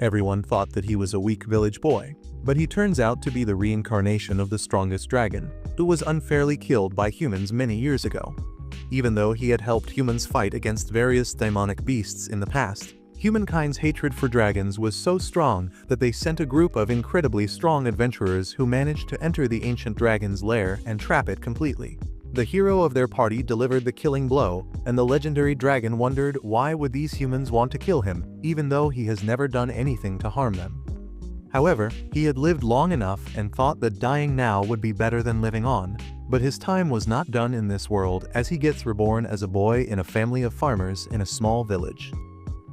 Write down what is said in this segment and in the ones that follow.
Everyone thought that he was a weak village boy, but he turns out to be the reincarnation of the strongest dragon, who was unfairly killed by humans many years ago. Even though he had helped humans fight against various demonic beasts in the past, humankind's hatred for dragons was so strong that they sent a group of incredibly strong adventurers who managed to enter the ancient dragon's lair and trap it completely. The hero of their party delivered the killing blow, and the legendary dragon wondered why would these humans want to kill him, even though he has never done anything to harm them. However, he had lived long enough and thought that dying now would be better than living on, but his time was not done in this world as he gets reborn as a boy in a family of farmers in a small village.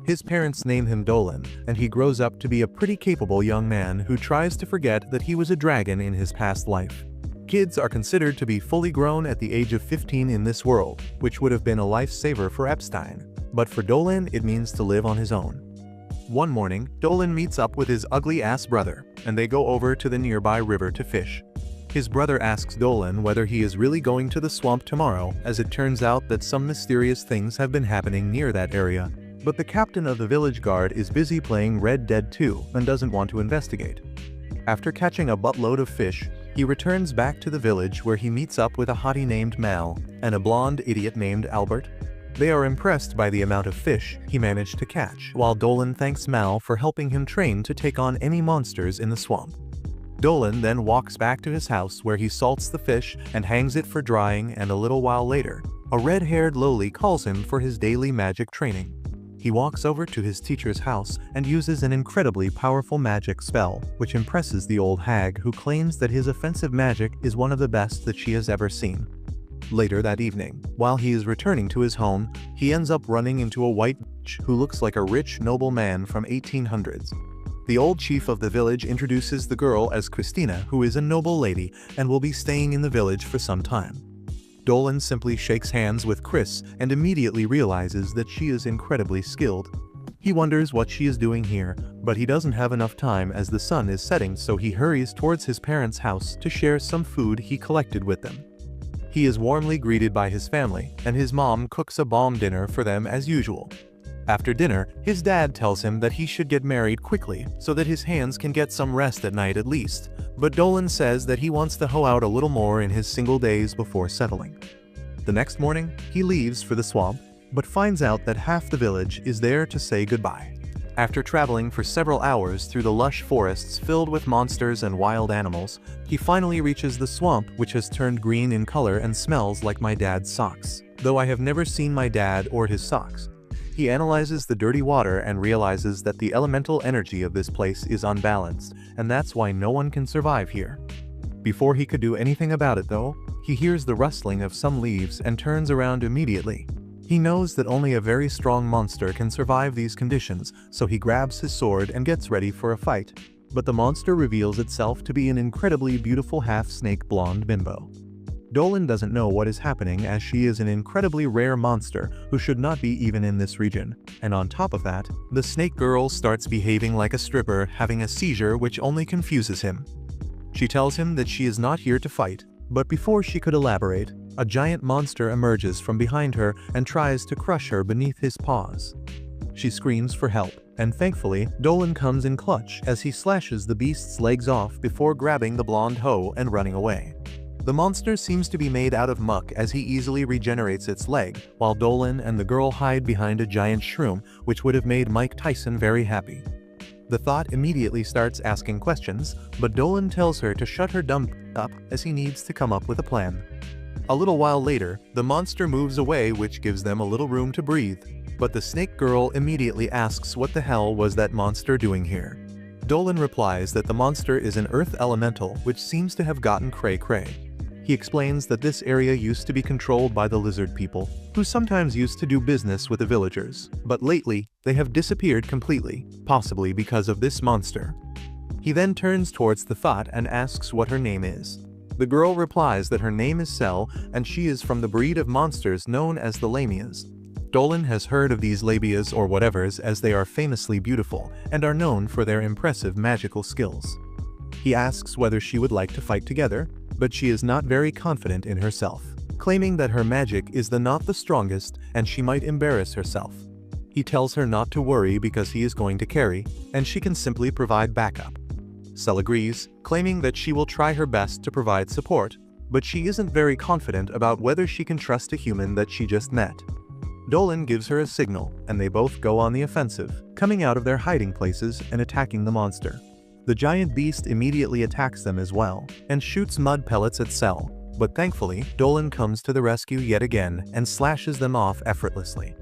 His parents name him Dolan, and he grows up to be a pretty capable young man who tries to forget that he was a dragon in his past life. Kids are considered to be fully grown at the age of 15 in this world, which would have been a lifesaver for Epstein, but for Dolan it means to live on his own. One morning, Dolan meets up with his ugly-ass brother, and they go over to the nearby river to fish. His brother asks Dolan whether he is really going to the swamp tomorrow, as it turns out that some mysterious things have been happening near that area, but the captain of the village guard is busy playing Red Dead 2 and doesn't want to investigate. After catching a buttload of fish, he returns back to the village where he meets up with a hottie named Mal and a blonde idiot named Albert. They are impressed by the amount of fish he managed to catch, while Dolan thanks Mal for helping him train to take on any monsters in the swamp. Dolan then walks back to his house where he salts the fish and hangs it for drying, and a little while later, a red-haired lowly calls him for his daily magic training. He walks over to his teacher's house and uses an incredibly powerful magic spell, which impresses the old hag, who claims that his offensive magic is one of the best that she has ever seen. Later that evening, while he is returning to his home, he ends up running into a white bitch who looks like a rich noble man from 1800s. The old chief of the village introduces the girl as Christina, who is a noble lady and will be staying in the village for some time. Dolan simply shakes hands with Chris and immediately realizes that she is incredibly skilled. He wonders what she is doing here, but he doesn't have enough time as the sun is setting, so he hurries towards his parents' house to share some food he collected with them. He is warmly greeted by his family, and his mom cooks a bomb dinner for them as usual. After dinner, his dad tells him that he should get married quickly so that his hands can get some rest at night at least, but Dolan says that he wants to hoe out a little more in his single days before settling. The next morning, he leaves for the swamp, but finds out that half the village is there to say goodbye. After traveling for several hours through the lush forests filled with monsters and wild animals, he finally reaches the swamp, which has turned green in color and smells like my dad's socks, though I have never seen my dad or his socks. He analyzes the dirty water and realizes that the elemental energy of this place is unbalanced, and that's why no one can survive here. Before he could do anything about it though, he hears the rustling of some leaves and turns around immediately. He knows that only a very strong monster can survive these conditions, so he grabs his sword and gets ready for a fight. But the monster reveals itself to be an incredibly beautiful half-snake blonde bimbo. Dolan doesn't know what is happening, as she is an incredibly rare monster who should not be even in this region, and on top of that, the snake girl starts behaving like a stripper, having a seizure which only confuses him. She tells him that she is not here to fight, but before she could elaborate, a giant monster emerges from behind her and tries to crush her beneath his paws. She screams for help, and thankfully, Dolan comes in clutch as he slashes the beast's legs off before grabbing the blonde hoe and running away. The monster seems to be made out of muck as he easily regenerates its leg, while Dolan and the girl hide behind a giant shroom, which would have made Mike Tyson very happy. The thought immediately starts asking questions, but Dolan tells her to shut her dumb up as he needs to come up with a plan. A little while later, the monster moves away, which gives them a little room to breathe, but the snake girl immediately asks what the hell was that monster doing here. Dolan replies that the monster is an earth elemental which seems to have gotten cray-cray. He explains that this area used to be controlled by the lizard people, who sometimes used to do business with the villagers, but lately, they have disappeared completely, possibly because of this monster. He then turns towards the thought and asks what her name is. The girl replies that her name is Cell, and she is from the breed of monsters known as the Lamias. Dolan has heard of these labias or whatevers, as they are famously beautiful and are known for their impressive magical skills. He asks whether she would like to fight together, but she is not very confident in herself, claiming that her magic is not the strongest and she might embarrass herself. He tells her not to worry because he is going to carry, and she can simply provide backup. Cell agrees, claiming that she will try her best to provide support, but she isn't very confident about whether she can trust a human that she just met. Dolan gives her a signal, and they both go on the offensive, coming out of their hiding places and attacking the monster. The giant beast immediately attacks them as well, and shoots mud pellets at Cell, but thankfully, Dolan comes to the rescue yet again and slashes them off effortlessly.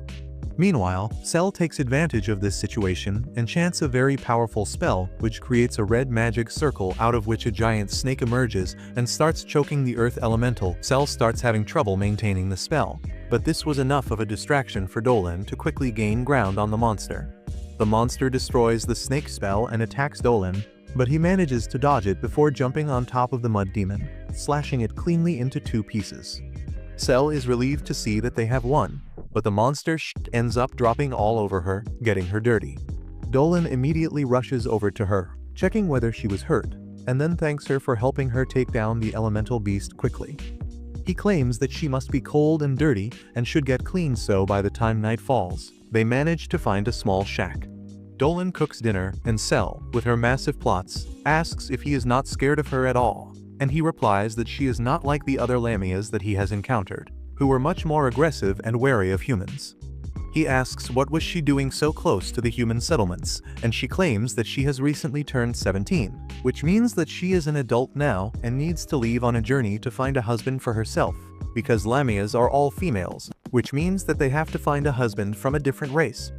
Meanwhile, Cell takes advantage of this situation and chants a very powerful spell which creates a red magic circle out of which a giant snake emerges and starts choking the earth elemental. Cell starts having trouble maintaining the spell, but this was enough of a distraction for Dolan to quickly gain ground on the monster. The monster destroys the snake spell and attacks Dolan, but he manages to dodge it before jumping on top of the mud demon, slashing it cleanly into 2 pieces. Cell is relieved to see that they have won, but the monster ends up dropping all over her, getting her dirty. Dolan immediately rushes over to her, checking whether she was hurt, and then thanks her for helping her take down the elemental beast quickly. He claims that she must be cold and dirty and should get clean, so by the time night falls, they manage to find a small shack. Dolan cooks dinner, and Cell, with her massive plots, asks if he is not scared of her at all, and he replies that she is not like the other Lamias that he has encountered, who were much more aggressive and wary of humans. He asks what was she doing so close to the human settlements, and she claims that she has recently turned 17, which means that she is an adult now and needs to leave on a journey to find a husband for herself, because Lamias are all females, which means that they have to find a husband from a different race.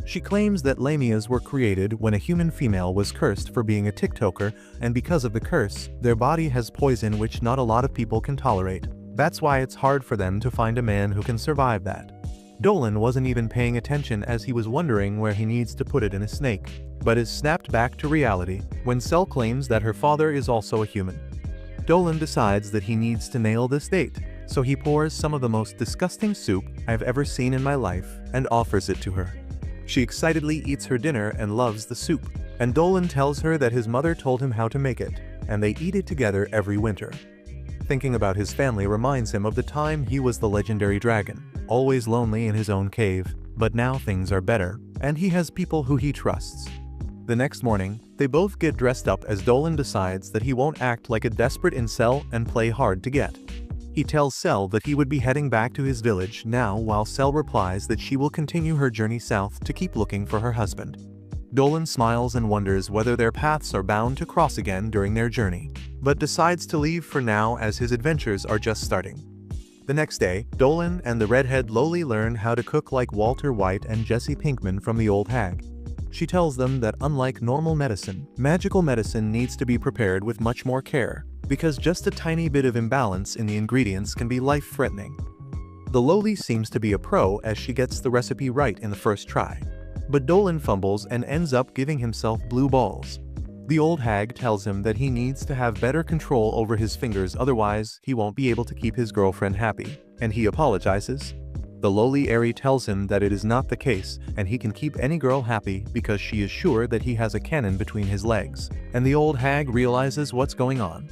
She claims that Lamias were created when a human female was cursed for being a TikToker, and because of the curse, their body has poison which not a lot of people can tolerate. That's why it's hard for them to find a man who can survive that. Dolan wasn't even paying attention as he was wondering where he needs to put it in a snake, but is snapped back to reality when Cell claims that her father is also a human. Dolan decides that he needs to nail this date, so he pours some of the most disgusting soup I've ever seen in my life and offers it to her. She excitedly eats her dinner and loves the soup, and Dolan tells her that his mother told him how to make it, and they eat it together every winter. Thinking about his family reminds him of the time he was the legendary dragon, always lonely in his own cave, but now things are better, and he has people who he trusts. The next morning, they both get dressed up as Dolan decides that he won't act like a desperate incel and play hard to get. He tells Cell that he would be heading back to his village now, while Cell replies that she will continue her journey south to keep looking for her husband. Dolan smiles and wonders whether their paths are bound to cross again during their journey, but decides to leave for now as his adventures are just starting. The next day, Dolan and the redhead Loli learn how to cook like Walter White and Jesse Pinkman from the old hag. She tells them that unlike normal medicine, magical medicine needs to be prepared with much more care, because just a tiny bit of imbalance in the ingredients can be life-threatening. The Loli seems to be a pro as she gets the recipe right in the first try, but Dolan fumbles and ends up giving himself blue balls. The old hag tells him that he needs to have better control over his fingers, otherwise he won't be able to keep his girlfriend happy, and he apologizes. The Loli Aerie tells him that it is not the case and he can keep any girl happy because she is sure that he has a cannon between his legs, and the old hag realizes what's going on.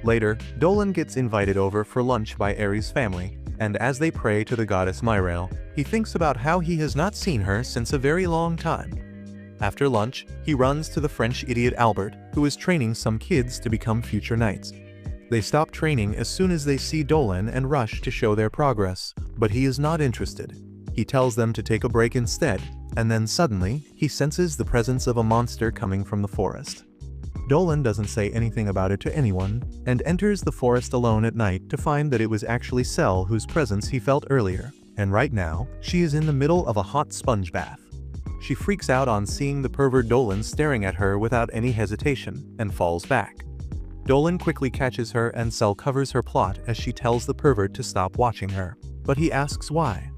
Later, Dolan gets invited over for lunch by Aerie's family, and as they pray to the goddess Myrael, he thinks about how he has not seen her since a very long time. After lunch, he runs to the French idiot Albert, who is training some kids to become future knights. They stop training as soon as they see Dolan and rush to show their progress, but he is not interested. He tells them to take a break instead, and then suddenly, he senses the presence of a monster coming from the forest. Dolan doesn't say anything about it to anyone, and enters the forest alone at night to find that it was actually Cell whose presence he felt earlier, and right now, she is in the middle of a hot sponge bath. She freaks out on seeing the pervert Dolan staring at her without any hesitation, and falls back. Dolan quickly catches her and Cell covers her plot as she tells the pervert to stop watching her, but he asks why.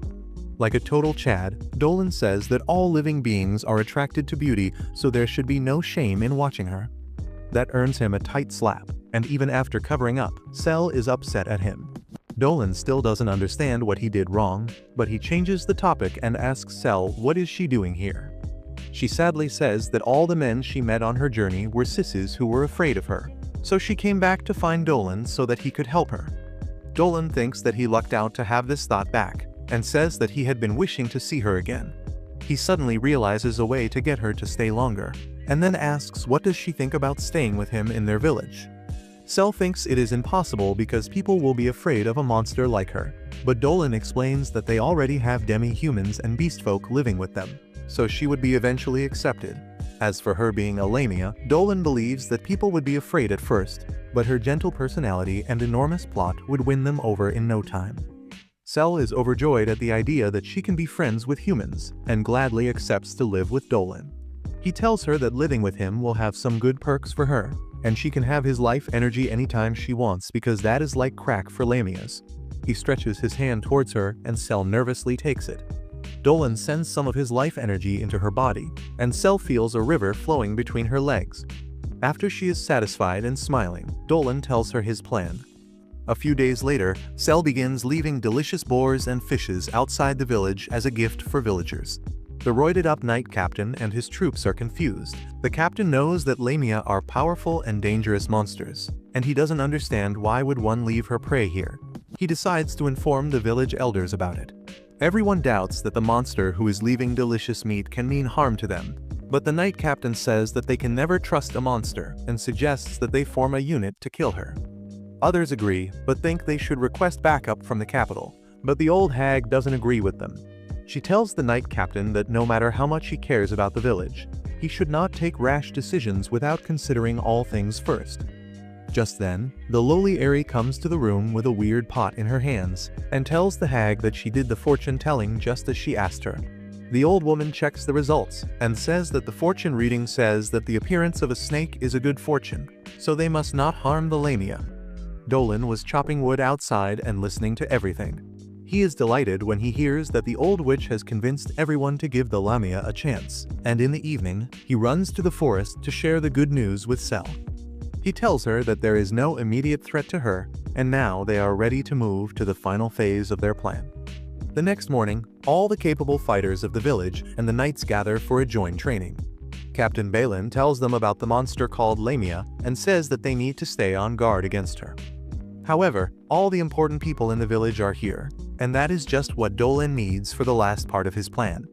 Like a total Chad, Dolan says that all living beings are attracted to beauty, so there should be no shame in watching her. That earns him a tight slap, and even after covering up, Cell is upset at him. Dolan still doesn't understand what he did wrong, but he changes the topic and asks Cell what is she doing here. She sadly says that all the men she met on her journey were sissies who were afraid of her, so she came back to find Dolan so that he could help her. Dolan thinks that he lucked out to have this thought back, and says that he had been wishing to see her again. He suddenly realizes a way to get her to stay longer, and then asks what does she think about staying with him in their village. Cell thinks it is impossible because people will be afraid of a monster like her, but Dolan explains that they already have demi-humans and beastfolk living with them, so she would be eventually accepted. As for her being a Lamia, Dolan believes that people would be afraid at first, but her gentle personality and enormous plot would win them over in no time. Cell is overjoyed at the idea that she can be friends with humans, and gladly accepts to live with Dolan. He tells her that living with him will have some good perks for her, and she can have his life energy anytime she wants because that is like crack for Lamias. He stretches his hand towards her and Cell nervously takes it. Dolan sends some of his life energy into her body, and Cell feels a river flowing between her legs. After she is satisfied and smiling, Dolan tells her his plan. A few days later, Cell begins leaving delicious boars and fishes outside the village as a gift for villagers. The roided-up knight captain and his troops are confused. The captain knows that Lamia are powerful and dangerous monsters, and he doesn't understand why would one leave her prey here. He decides to inform the village elders about it. Everyone doubts that the monster who is leaving delicious meat can mean harm to them, but the knight captain says that they can never trust a monster and suggests that they form a unit to kill her. Others agree, but think they should request backup from the capital, but the old hag doesn't agree with them. She tells the knight captain that no matter how much he cares about the village, he should not take rash decisions without considering all things first. Just then, the lowly Aerie comes to the room with a weird pot in her hands, and tells the hag that she did the fortune-telling just as she asked her. The old woman checks the results, and says that the fortune reading says that the appearance of a snake is a good fortune, so they must not harm the Lamia. Dolan was chopping wood outside and listening to everything. He is delighted when he hears that the old witch has convinced everyone to give the Lamia a chance, and in the evening, he runs to the forest to share the good news with Cell. He tells her that there is no immediate threat to her, and now they are ready to move to the final phase of their plan. The next morning, all the capable fighters of the village and the knights gather for a joint training. Captain Balin tells them about the monster called Lamia and says that they need to stay on guard against her. However, all the important people in the village are here, and that is just what Dolan needs for the last part of his plan.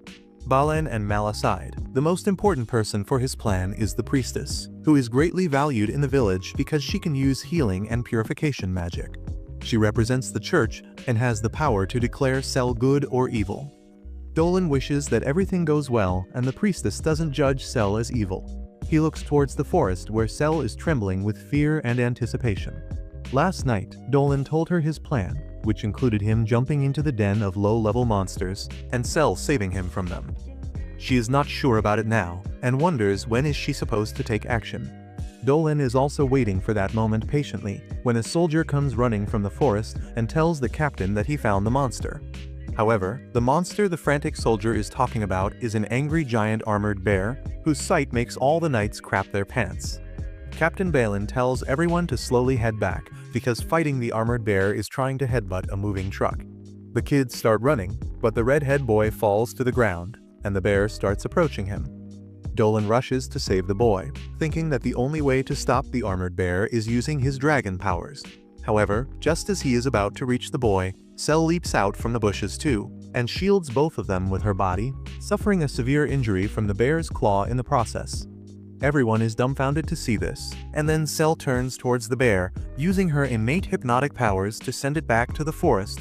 Balin and Mal aside, the most important person for his plan is the priestess, who is greatly valued in the village because she can use healing and purification magic. She represents the church and has the power to declare Cell good or evil. Dolan wishes that everything goes well and the priestess doesn't judge Cell as evil. He looks towards the forest where Cell is trembling with fear and anticipation. Last night, Dolan told her his plan, which included him jumping into the den of low-level monsters and Cell saving him from them. She is not sure about it now and wonders when is she supposed to take action. Dolan is also waiting for that moment patiently when a soldier comes running from the forest and tells the captain that he found the monster. However, the monster the frantic soldier is talking about is an angry giant armored bear whose sight makes all the knights crap their pants. Captain Balin tells everyone to slowly head back because fighting the armored bear is trying to headbutt a moving truck. The kids start running, but the redhead boy falls to the ground, and the bear starts approaching him. Dolan rushes to save the boy, thinking that the only way to stop the armored bear is using his dragon powers. However, just as he is about to reach the boy, Cell leaps out from the bushes too, and shields both of them with her body, suffering a severe injury from the bear's claw in the process. Everyone is dumbfounded to see this, and then Cell turns towards the bear, using her innate hypnotic powers to send it back to the forest.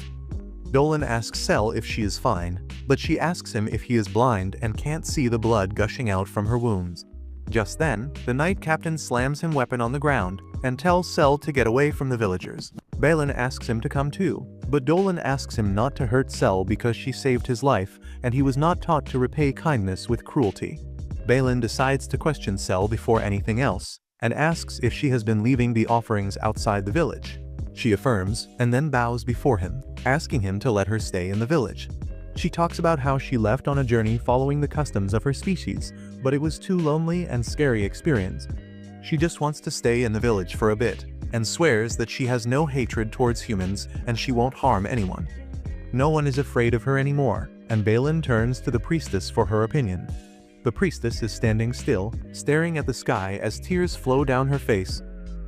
Dolan asks Cell if she is fine, but she asks him if he is blind and can't see the blood gushing out from her wounds. Just then, the knight captain slams his weapon on the ground and tells Cell to get away from the villagers. Balin asks him to come too, but Dolan asks him not to hurt Cell because she saved his life and he was not taught to repay kindness with cruelty. Balin decides to question Cell before anything else, and asks if she has been leaving the offerings outside the village. She affirms, and then bows before him, asking him to let her stay in the village. She talks about how she left on a journey following the customs of her species, but it was too lonely and scary experience. She just wants to stay in the village for a bit, and swears that she has no hatred towards humans and she won't harm anyone. No one is afraid of her anymore, and Balin turns to the priestess for her opinion. The priestess is standing still, staring at the sky as tears flow down her face.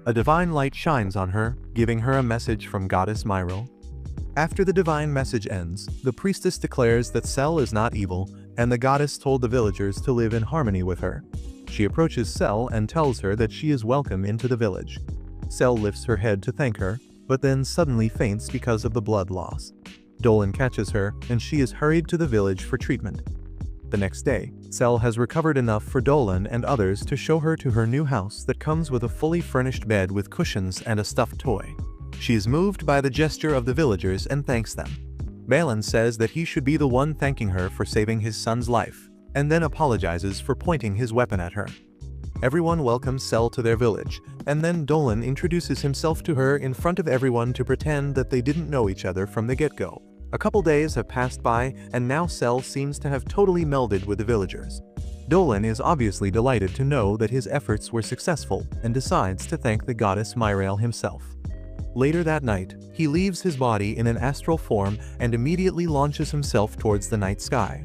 A divine light shines on her, giving her a message from Goddess Myro. After the divine message ends, the priestess declares that Cell is not evil and the goddess told the villagers to live in harmony with her. She approaches Sel and tells her that she is welcome into the village. Sel lifts her head to thank her, but then suddenly faints because of the blood loss. Dolan catches her, and she is hurried to the village for treatment. The next day, Sel has recovered enough for Dolan and others to show her to her new house that comes with a fully furnished bed with cushions and a stuffed toy. She is moved by the gesture of the villagers and thanks them. Balin says that he should be the one thanking her for saving his son's life, and then apologizes for pointing his weapon at her. Everyone welcomes Sel to their village, and then Dolan introduces himself to her in front of everyone to pretend that they didn't know each other from the get-go. A couple days have passed by, and now Sel seems to have totally melded with the villagers. Dolan is obviously delighted to know that his efforts were successful and decides to thank the goddess Myrael himself. Later that night, he leaves his body in an astral form and immediately launches himself towards the night sky.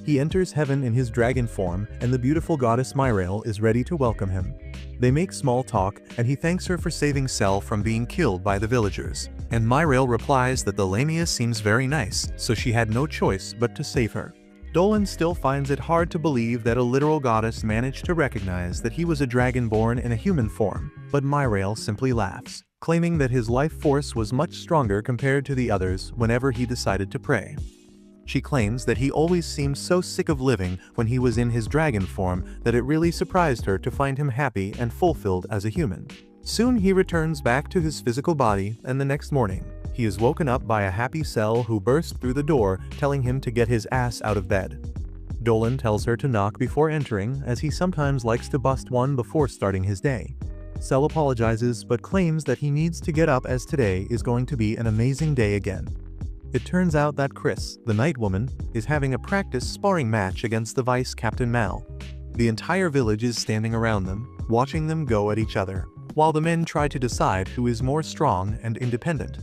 He enters heaven in his dragon form, and the beautiful goddess Myrael is ready to welcome him. They make small talk, and he thanks her for saving Sel from being killed by the villagers. And Myrael replies that the Lamia seems very nice, so she had no choice but to save her. Dolan still finds it hard to believe that a literal goddess managed to recognize that he was a dragon born in a human form, but Myrael simply laughs, claiming that his life force was much stronger compared to the others whenever he decided to pray. She claims that he always seemed so sick of living when he was in his dragon form that it really surprised her to find him happy and fulfilled as a human. Soon he returns back to his physical body, and the next morning, he is woken up by a happy Sel who burst through the door, telling him to get his ass out of bed. Dolan tells her to knock before entering, as he sometimes likes to bust one before starting his day. Sel apologizes but claims that he needs to get up as today is going to be an amazing day again. It turns out that Chris, the Night Woman, is having a practice sparring match against the Vice Captain Mal. The entire village is standing around them, watching them go at each other, while the men try to decide who is more strong and independent.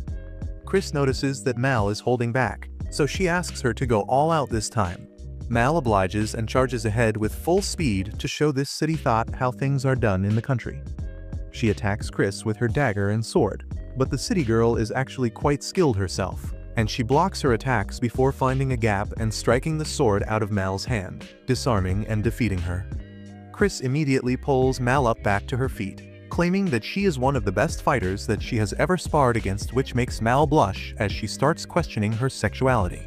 Chris notices that Mal is holding back, so she asks her to go all out this time. Mal obliges and charges ahead with full speed to show this city thought how things are done in the country. She attacks Chris with her dagger and sword, but the city girl is actually quite skilled herself, and she blocks her attacks before finding a gap and striking the sword out of Mal's hand, disarming and defeating her. Chris immediately pulls Mal up back to her feet, claiming that she is one of the best fighters that she has ever sparred against, which makes Mal blush as she starts questioning her sexuality.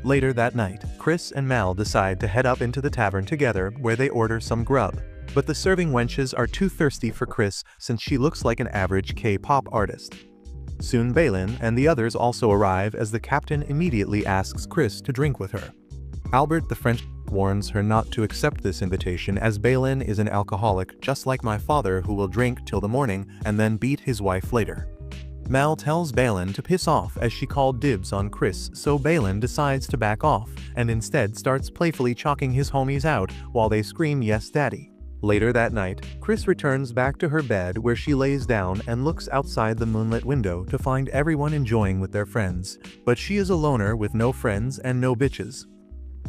Later that night, Chris and Mal decide to head up into the tavern together where they order some grub, but the serving wenches are too thirsty for Chris since she looks like an average K-pop artist. Soon Balin and the others also arrive as the captain immediately asks Chris to drink with her. Albert the French warns her not to accept this invitation as Balin is an alcoholic just like my father who will drink till the morning and then beat his wife later. Mal tells Balin to piss off as she called dibs on Chris, so Balin decides to back off and instead starts playfully chalking his homies out while they scream yes daddy. Later that night, Chris returns back to her bed where she lays down and looks outside the moonlit window to find everyone enjoying with their friends, but she is a loner with no friends and no bitches.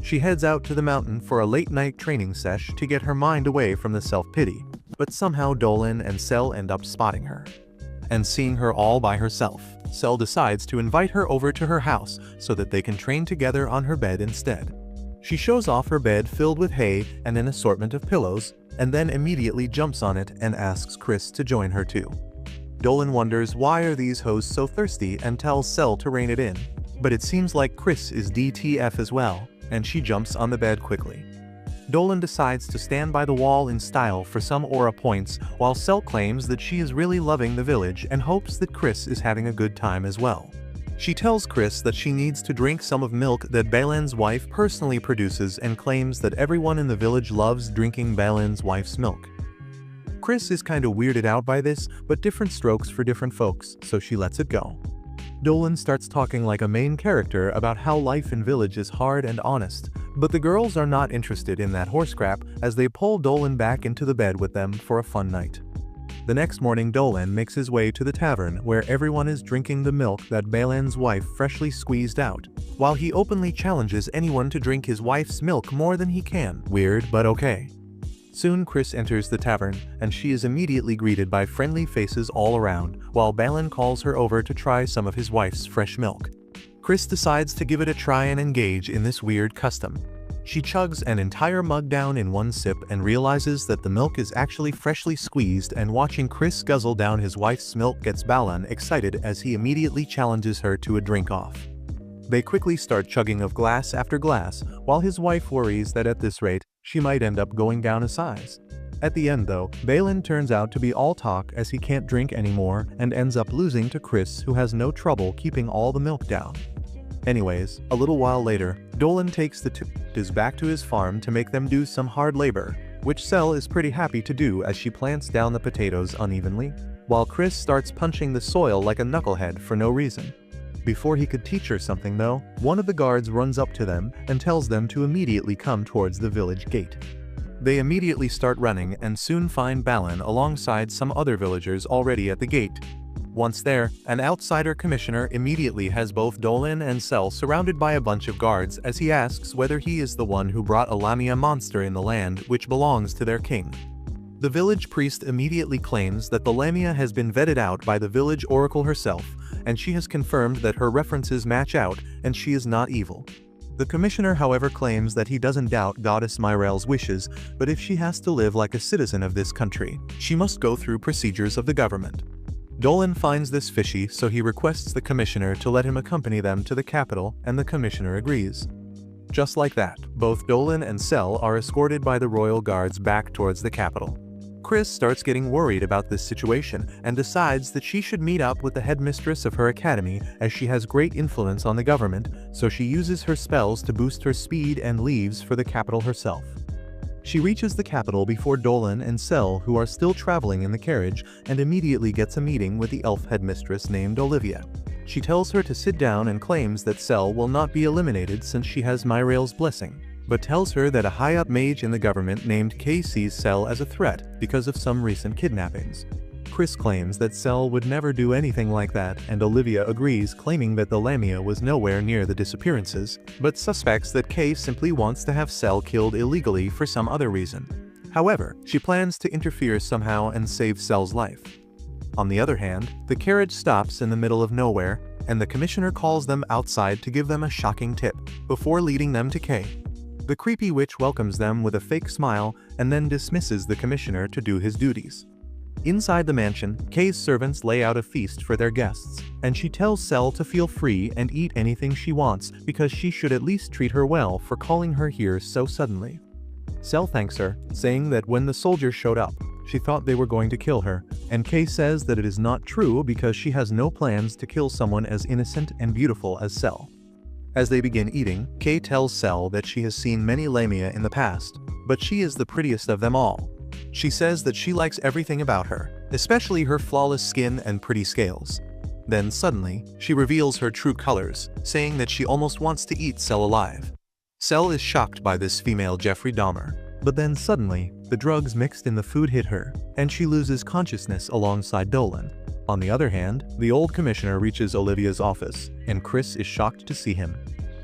She heads out to the mountain for a late-night training sesh to get her mind away from the self-pity, but somehow Dolan and Sel end up spotting her. And seeing her all by herself, Sel decides to invite her over to her house so that they can train together on her bed instead. She shows off her bed filled with hay and an assortment of pillows, and then immediately jumps on it and asks Chris to join her too. Dolan wonders why are these hoes so thirsty and tells Sel to rein it in, but it seems like Chris is DTF as well, and she jumps on the bed quickly. Dolan decides to stand by the wall in style for some aura points, while Sel claims that she is really loving the village and hopes that Chris is having a good time as well. She tells Chris that she needs to drink some of milk that Balin's wife personally produces and claims that everyone in the village loves drinking Balin's wife's milk. Chris is kinda weirded out by this, but different strokes for different folks, so she lets it go. Dolan starts talking like a main character about how life in village is hard and honest, but the girls are not interested in that horse crap as they pull Dolan back into the bed with them for a fun night. The next morning Dolan makes his way to the tavern where everyone is drinking the milk that Balin's wife freshly squeezed out, while he openly challenges anyone to drink his wife's milk more than he can. Weird, but okay. Soon Chris enters the tavern, and she is immediately greeted by friendly faces all around, while Balin calls her over to try some of his wife's fresh milk. Chris decides to give it a try and engage in this weird custom. She chugs an entire mug down in one sip and realizes that the milk is actually freshly squeezed, and watching Chris guzzle down his wife's milk gets Balan excited as he immediately challenges her to a drink-off. They quickly start chugging of glass after glass, while his wife worries that at this rate, she might end up going down a size. At the end though, Balan turns out to be all talk as he can't drink anymore and ends up losing to Chris, who has no trouble keeping all the milk down. Anyways, a little while later, Dolan takes the two back to his farm to make them do some hard labor, which Sel is pretty happy to do as she plants down the potatoes unevenly, while Chris starts punching the soil like a knucklehead for no reason. Before he could teach her something though, one of the guards runs up to them and tells them to immediately come towards the village gate. They immediately start running and soon find Balan alongside some other villagers already at the gate. Once there, an outsider commissioner immediately has both Dolan and Sel surrounded by a bunch of guards as he asks whether he is the one who brought a Lamia monster in the land which belongs to their king. The village priest immediately claims that the Lamia has been vetted out by the village oracle herself, and she has confirmed that her references match out and she is not evil. The commissioner however claims that he doesn't doubt Goddess Myrel's wishes, but if she has to live like a citizen of this country, she must go through procedures of the government. Dolan finds this fishy, so he requests the commissioner to let him accompany them to the capital, and the commissioner agrees. Just like that, both Dolan and Sel are escorted by the royal guards back towards the capital. Chris starts getting worried about this situation and decides that she should meet up with the headmistress of her academy as she has great influence on the government, so she uses her spells to boost her speed and leaves for the capital herself. She reaches the capital before Dolan and Sel, who are still traveling in the carriage, and immediately gets a meeting with the elf headmistress named Olivia. She tells her to sit down and claims that Sel will not be eliminated since she has Myrel's blessing, but tells her that a high-up mage in the government named Kay sees Sel as a threat because of some recent kidnappings. Chris claims that Sel would never do anything like that, and Olivia agrees, claiming that the Lamia was nowhere near the disappearances, but suspects that Kay simply wants to have Sel killed illegally for some other reason. However, she plans to interfere somehow and save Sel's life. On the other hand, the carriage stops in the middle of nowhere, and the commissioner calls them outside to give them a shocking tip, before leading them to Kay. The creepy witch welcomes them with a fake smile and then dismisses the commissioner to do his duties. Inside the mansion, Kay's servants lay out a feast for their guests, and she tells Sel to feel free and eat anything she wants because she should at least treat her well for calling her here so suddenly. Sel thanks her, saying that when the soldiers showed up, she thought they were going to kill her, and Kay says that it is not true because she has no plans to kill someone as innocent and beautiful as Sel. As they begin eating, Kay tells Sel that she has seen many Lamia in the past, but she is the prettiest of them all. She says that she likes everything about her, especially her flawless skin and pretty scales. Then suddenly, she reveals her true colors, saying that she almost wants to eat Sel alive. Sel is shocked by this female Jeffrey Dahmer, but then suddenly, the drugs mixed in the food hit her, and she loses consciousness alongside Dolan. On the other hand, the old commissioner reaches Olivia's office, and Chris is shocked to see him.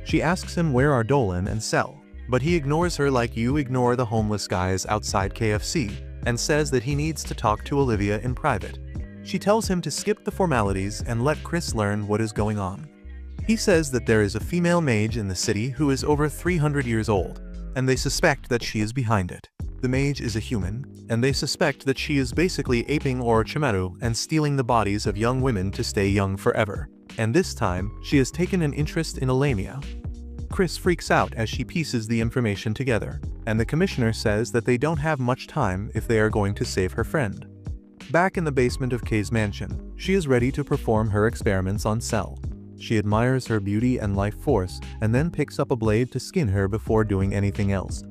She asks him where are Dolan and Sel, but he ignores her like you ignore the homeless guys outside KFC, and says that he needs to talk to Olivia in private. She tells him to skip the formalities and let Chris learn what is going on. He says that there is a female mage in the city who is over 300 years old, and they suspect that she is behind it. The mage is a human, and they suspect that she is basically aping Orochimaru and stealing the bodies of young women to stay young forever. And this time, she has taken an interest in a Lamia. Chris freaks out as she pieces the information together, and the commissioner says that they don't have much time if they are going to save her friend. Back in the basement of Kay's mansion, she is ready to perform her experiments on Sel. She admires her beauty and life force, and then picks up a blade to skin her before doing anything else.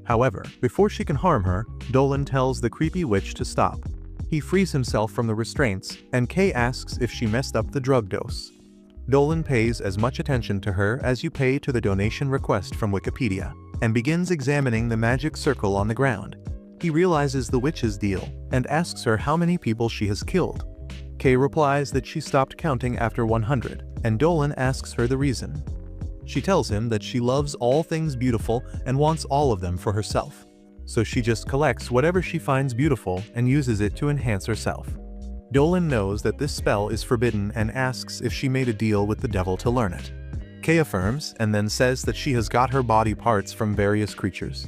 However, before she can harm her, Dolan tells the creepy witch to stop. He frees himself from the restraints, and Kay asks if she messed up the drug dose. Dolan pays as much attention to her as you pay to the donation request from Wikipedia, and begins examining the magic circle on the ground. He realizes the witch's deal, and asks her how many people she has killed. Kay replies that she stopped counting after 100, and Dolan asks her the reason. She tells him that she loves all things beautiful and wants all of them for herself. So she just collects whatever she finds beautiful and uses it to enhance herself. Dolan knows that this spell is forbidden and asks if she made a deal with the devil to learn it. Kay affirms and then says that she has got her body parts from various creatures.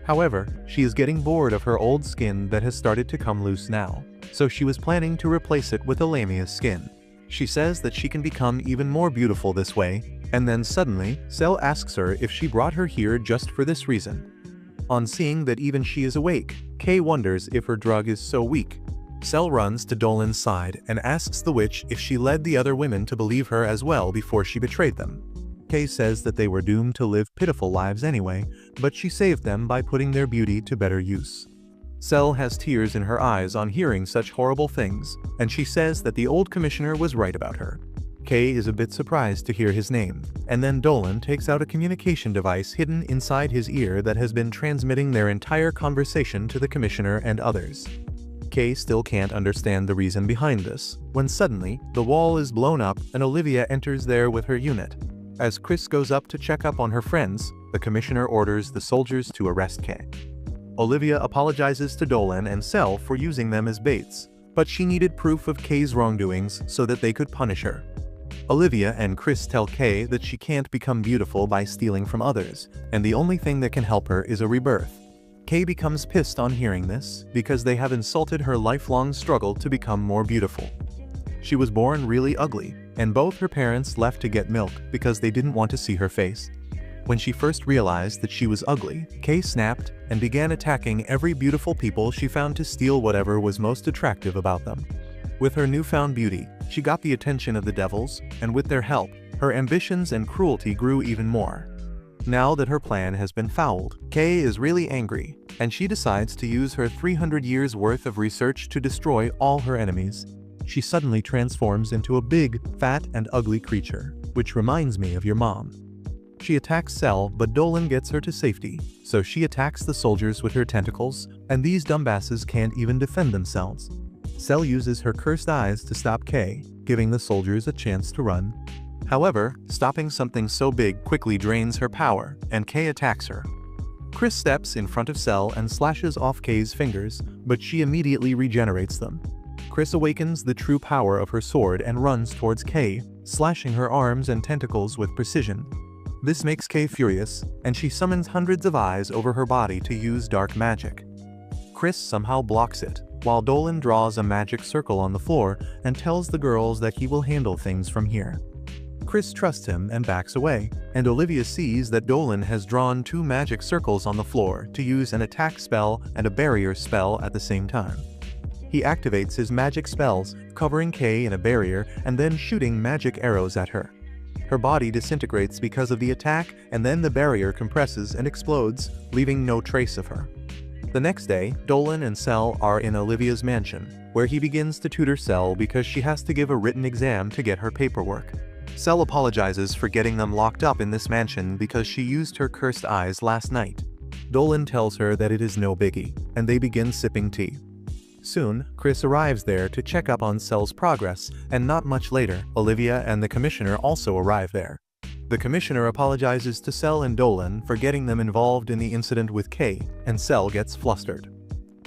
However, she is getting bored of her old skin that has started to come loose now, so she was planning to replace it with a Lamia's skin. She says that she can become even more beautiful this way, and then suddenly, Cell asks her if she brought her here just for this reason. On seeing that even she is awake, Kay wonders if her drug is so weak. Cell runs to Dolan's side and asks the witch if she led the other women to believe her as well before she betrayed them. Kay says that they were doomed to live pitiful lives anyway, but she saved them by putting their beauty to better use. Cell has tears in her eyes on hearing such horrible things, and she says that the old commissioner was right about her. Kay is a bit surprised to hear his name, and then Dolan takes out a communication device hidden inside his ear that has been transmitting their entire conversation to the commissioner and others. Kay still can't understand the reason behind this, when suddenly, the wall is blown up and Olivia enters there with her unit. As Chris goes up to check up on her friends, the commissioner orders the soldiers to arrest Kay. Olivia apologizes to Dolan and Cell for using them as baits, but she needed proof of Kay's wrongdoings so that they could punish her. Olivia and Chris tell Kay that she can't become beautiful by stealing from others, and the only thing that can help her is a rebirth. Kay becomes pissed on hearing this, because they have insulted her lifelong struggle to become more beautiful. She was born really ugly, and both her parents left to get milk because they didn't want to see her face. When she first realized that she was ugly, Kay snapped and began attacking every beautiful people she found to steal whatever was most attractive about them. With her newfound beauty, she got the attention of the devils, and with their help, her ambitions and cruelty grew even more. Now that her plan has been fouled, Kay is really angry, and she decides to use her 300 years worth of research to destroy all her enemies. She suddenly transforms into a big, fat and ugly creature, which reminds me of your mom. She attacks Cell, but Dolan gets her to safety, so she attacks the soldiers with her tentacles, and these dumbasses can't even defend themselves. Cell uses her cursed eyes to stop Kay, giving the soldiers a chance to run. However, stopping something so big quickly drains her power, and Kay attacks her. Chris steps in front of Cell and slashes off Kay's fingers, but she immediately regenerates them. Chris awakens the true power of her sword and runs towards Kay, slashing her arms and tentacles with precision. This makes Kay furious, and she summons hundreds of eyes over her body to use dark magic. Chris somehow blocks it, while Dolan draws a magic circle on the floor and tells the girls that he will handle things from here. Chris trusts him and backs away, and Olivia sees that Dolan has drawn 2 magic circles on the floor to use an attack spell and a barrier spell at the same time. He activates his magic spells, covering Kay in a barrier and then shooting magic arrows at her. Her body disintegrates because of the attack, and then the barrier compresses and explodes, leaving no trace of her. The next day, Dolan and Cell are in Olivia's mansion, where he begins to tutor Cell because she has to give a written exam to get her paperwork. Cell apologizes for getting them locked up in this mansion because she used her cursed eyes last night. Dolan tells her that it is no biggie, and they begin sipping tea. Soon, Chris arrives there to check up on Cell's progress, and not much later, Olivia and the commissioner also arrive there. The commissioner apologizes to Cell and Dolan for getting them involved in the incident with Kay, and Cell gets flustered.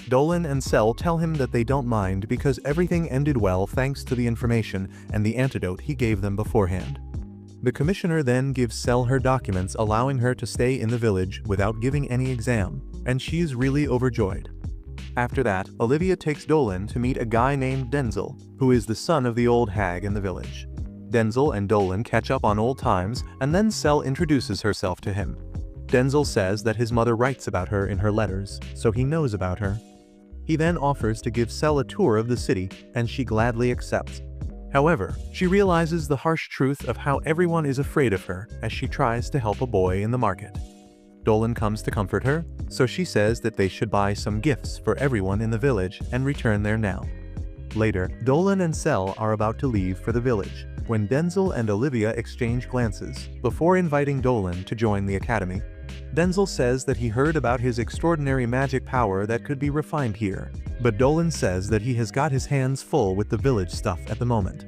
Dolan and Cell tell him that they don't mind because everything ended well thanks to the information and the antidote he gave them beforehand. The commissioner then gives Cell her documents allowing her to stay in the village without giving any exam, and she is really overjoyed. After that, Olivia takes Dolan to meet a guy named Denzel, who is the son of the old hag in the village. Denzel and Dolan catch up on old times, and then Cell introduces herself to him. Denzel says that his mother writes about her in her letters, so he knows about her. He then offers to give Cell a tour of the city, and she gladly accepts. However, she realizes the harsh truth of how everyone is afraid of her as she tries to help a boy in the market. Dolan comes to comfort her, so she says that they should buy some gifts for everyone in the village and return there now. Later, Dolan and Cell are about to leave for the village, when Denzel and Olivia exchange glances, before inviting Dolan to join the academy. Denzel says that he heard about his extraordinary magic power that could be refined here, but Dolan says that he has got his hands full with the village stuff at the moment.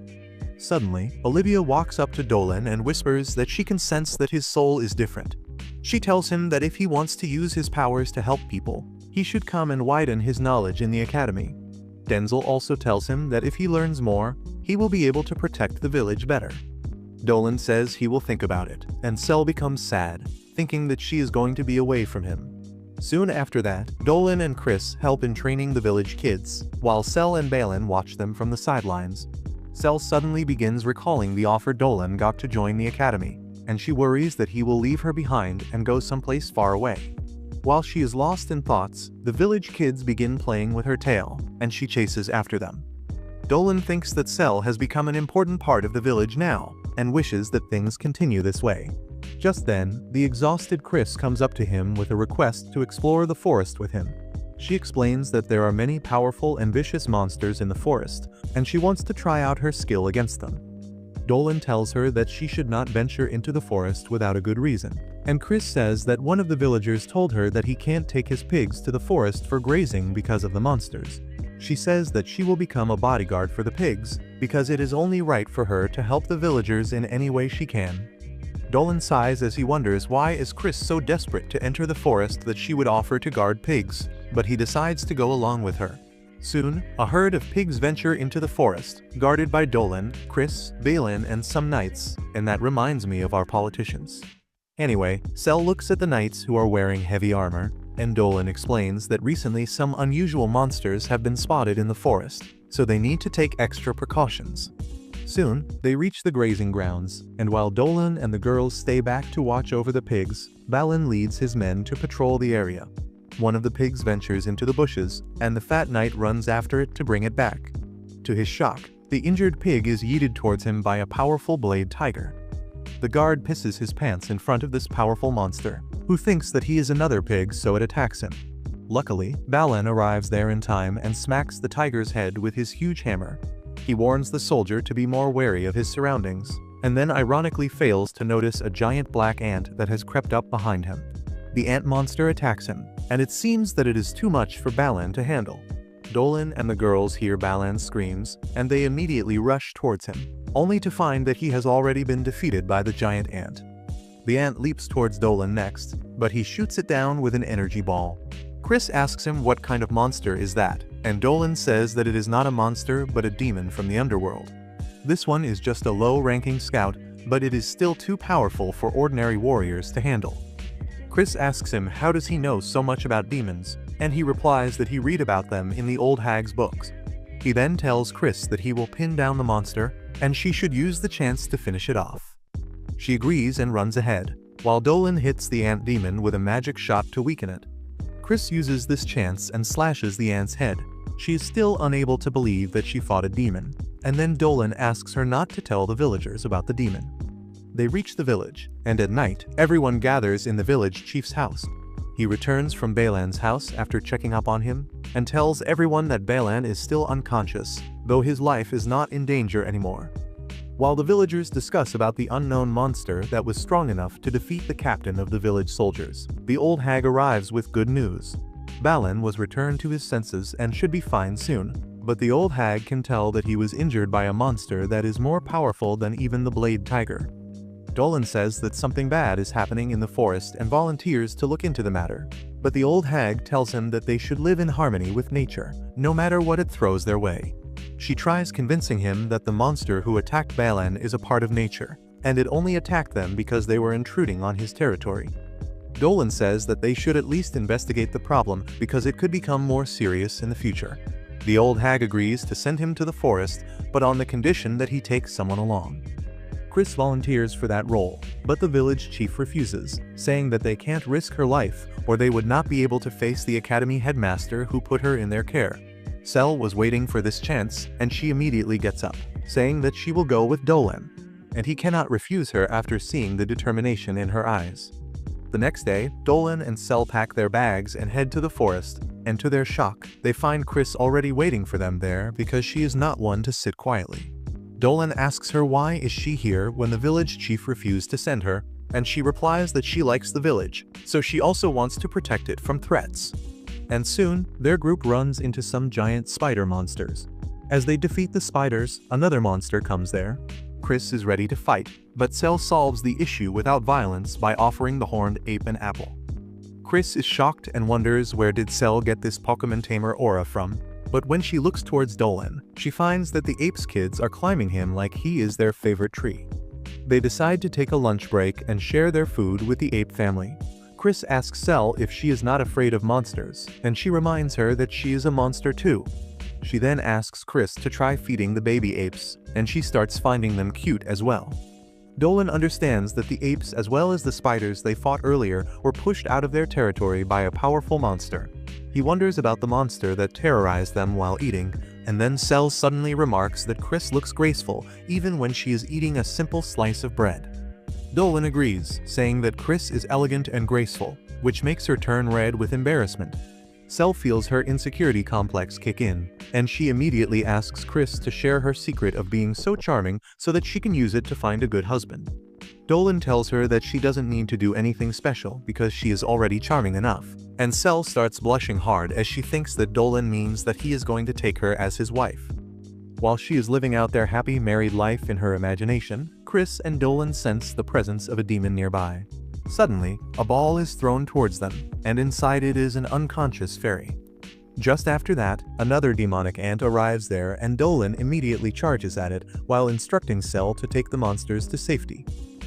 Suddenly, Olivia walks up to Dolan and whispers that she can sense that his soul is different. She tells him that if he wants to use his powers to help people, he should come and widen his knowledge in the academy. Denzel also tells him that if he learns more, he will be able to protect the village better. Dolan says he will think about it, and Cell becomes sad, thinking that she is going to be away from him. Soon after that, Dolan and Chris help in training the village kids, while Cell and Balin watch them from the sidelines. Cell suddenly begins recalling the offer Dolan got to join the academy, and she worries that he will leave her behind and go someplace far away. While she is lost in thoughts, the village kids begin playing with her tail, and she chases after them. Dolan thinks that Cell has become an important part of the village now, and wishes that things continue this way. Just then, the exhausted Chris comes up to him with a request to explore the forest with him. She explains that there are many powerful and vicious monsters in the forest, and she wants to try out her skill against them. Dolan tells her that she should not venture into the forest without a good reason, and Chris says that one of the villagers told her that he can't take his pigs to the forest for grazing because of the monsters. She says that she will become a bodyguard for the pigs, because it is only right for her to help the villagers in any way she can. Dolan sighs as he wonders why is Chris so desperate to enter the forest that she would offer to guard pigs, but he decides to go along with her. Soon, a herd of pigs venture into the forest, guarded by Dolan, Chris, Balin, and some knights, and that reminds me of our politicians. Anyway, Cell looks at the knights who are wearing heavy armor, and Dolan explains that recently some unusual monsters have been spotted in the forest, so they need to take extra precautions. Soon, they reach the grazing grounds, and while Dolan and the girls stay back to watch over the pigs, Balin leads his men to patrol the area. One of the pigs ventures into the bushes, and the fat knight runs after it to bring it back. To his shock, the injured pig is yeeted towards him by a powerful blade tiger. The guard pisses his pants in front of this powerful monster, who thinks that he is another pig, so it attacks him. Luckily, Balin arrives there in time and smacks the tiger's head with his huge hammer. He warns the soldier to be more wary of his surroundings, and then ironically fails to notice a giant black ant that has crept up behind him. The ant monster attacks him, and it seems that it is too much for Balin to handle. Dolan and the girls hear Balin's screams, and they immediately rush towards him, only to find that he has already been defeated by the giant ant. The ant leaps towards Dolan next, but he shoots it down with an energy ball. Chris asks him what kind of monster is that, and Dolan says that it is not a monster but a demon from the underworld. This one is just a low-ranking scout, but it is still too powerful for ordinary warriors to handle. Chris asks him how does he know so much about demons, and he replies that he read about them in the old hag's books. He then tells Chris that he will pin down the monster, and she should use the chance to finish it off. She agrees and runs ahead, while Dolan hits the ant demon with a magic shot to weaken it. Chris uses this chance and slashes the ant's head. She is still unable to believe that she fought a demon, and then Dolan asks her not to tell the villagers about the demon. They reach the village, and at night, everyone gathers in the village chief's house. He returns from Balin's house after checking up on him, and tells everyone that Balin is still unconscious, though his life is not in danger anymore. While the villagers discuss about the unknown monster that was strong enough to defeat the captain of the village soldiers, the old hag arrives with good news. Balin was returned to his senses and should be fine soon, but the old hag can tell that he was injured by a monster that is more powerful than even the blade tiger. Dolan says that something bad is happening in the forest and volunteers to look into the matter, but the old hag tells him that they should live in harmony with nature, no matter what it throws their way. She tries convincing him that the monster who attacked Balin is a part of nature, and it only attacked them because they were intruding on his territory. Dolan says that they should at least investigate the problem because it could become more serious in the future. The old hag agrees to send him to the forest, but on the condition that he takes someone along. Chris volunteers for that role, but the village chief refuses, saying that they can't risk her life or they would not be able to face the academy headmaster who put her in their care. Cell was waiting for this chance, and she immediately gets up, saying that she will go with Dolan, and he cannot refuse her after seeing the determination in her eyes. The next day, Dolan and Cell pack their bags and head to the forest, and to their shock, they find Chris already waiting for them there because she is not one to sit quietly. Dolan asks her why is she here when the village chief refused to send her, and she replies that she likes the village, so she also wants to protect it from threats. And soon, their group runs into some giant spider monsters. As they defeat the spiders, another monster comes there. Chris is ready to fight, but Cell solves the issue without violence by offering the horned ape an apple. Chris is shocked and wonders where did Cell get this Pokemon Tamer aura from, but when she looks towards Dolan, she finds that the ape's kids are climbing him like he is their favorite tree. They decide to take a lunch break and share their food with the ape family. Chris asks Cell if she is not afraid of monsters, and she reminds her that she is a monster too. She then asks Chris to try feeding the baby apes, and she starts finding them cute as well. Dolan understands that the apes as well as the spiders they fought earlier were pushed out of their territory by a powerful monster. He wonders about the monster that terrorized them while eating, and then Cell suddenly remarks that Chris looks graceful even when she is eating a simple slice of bread. Dolan agrees, saying that Chris is elegant and graceful, which makes her turn red with embarrassment. Cell feels her insecurity complex kick in, and she immediately asks Chris to share her secret of being so charming so that she can use it to find a good husband. Dolan tells her that she doesn't need to do anything special because she is already charming enough, and Cell starts blushing hard as she thinks that Dolan means that he is going to take her as his wife. While she is living out their happy married life in her imagination, Chris and Dolan sense the presence of a demon nearby. Suddenly, a ball is thrown towards them, and inside it is an unconscious fairy. Just after that, another demonic ant arrives there and Dolan immediately charges at it while instructing Cell to take the monsters to safety.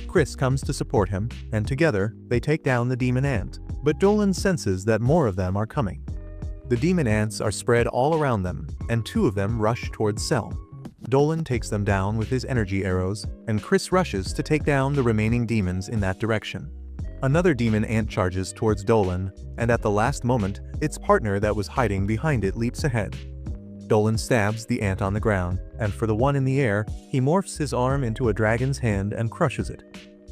Chris comes to support him, and together, they take down the demon ant, but Dolan senses that more of them are coming. The demon ants are spread all around them, and two of them rush towards Cell. Dolan takes them down with his energy arrows, and Chris rushes to take down the remaining demons in that direction. Another demon ant charges towards Dolan, and at the last moment, its partner that was hiding behind it leaps ahead. Dolan stabs the ant on the ground, and for the one in the air, he morphs his arm into a dragon's hand and crushes it.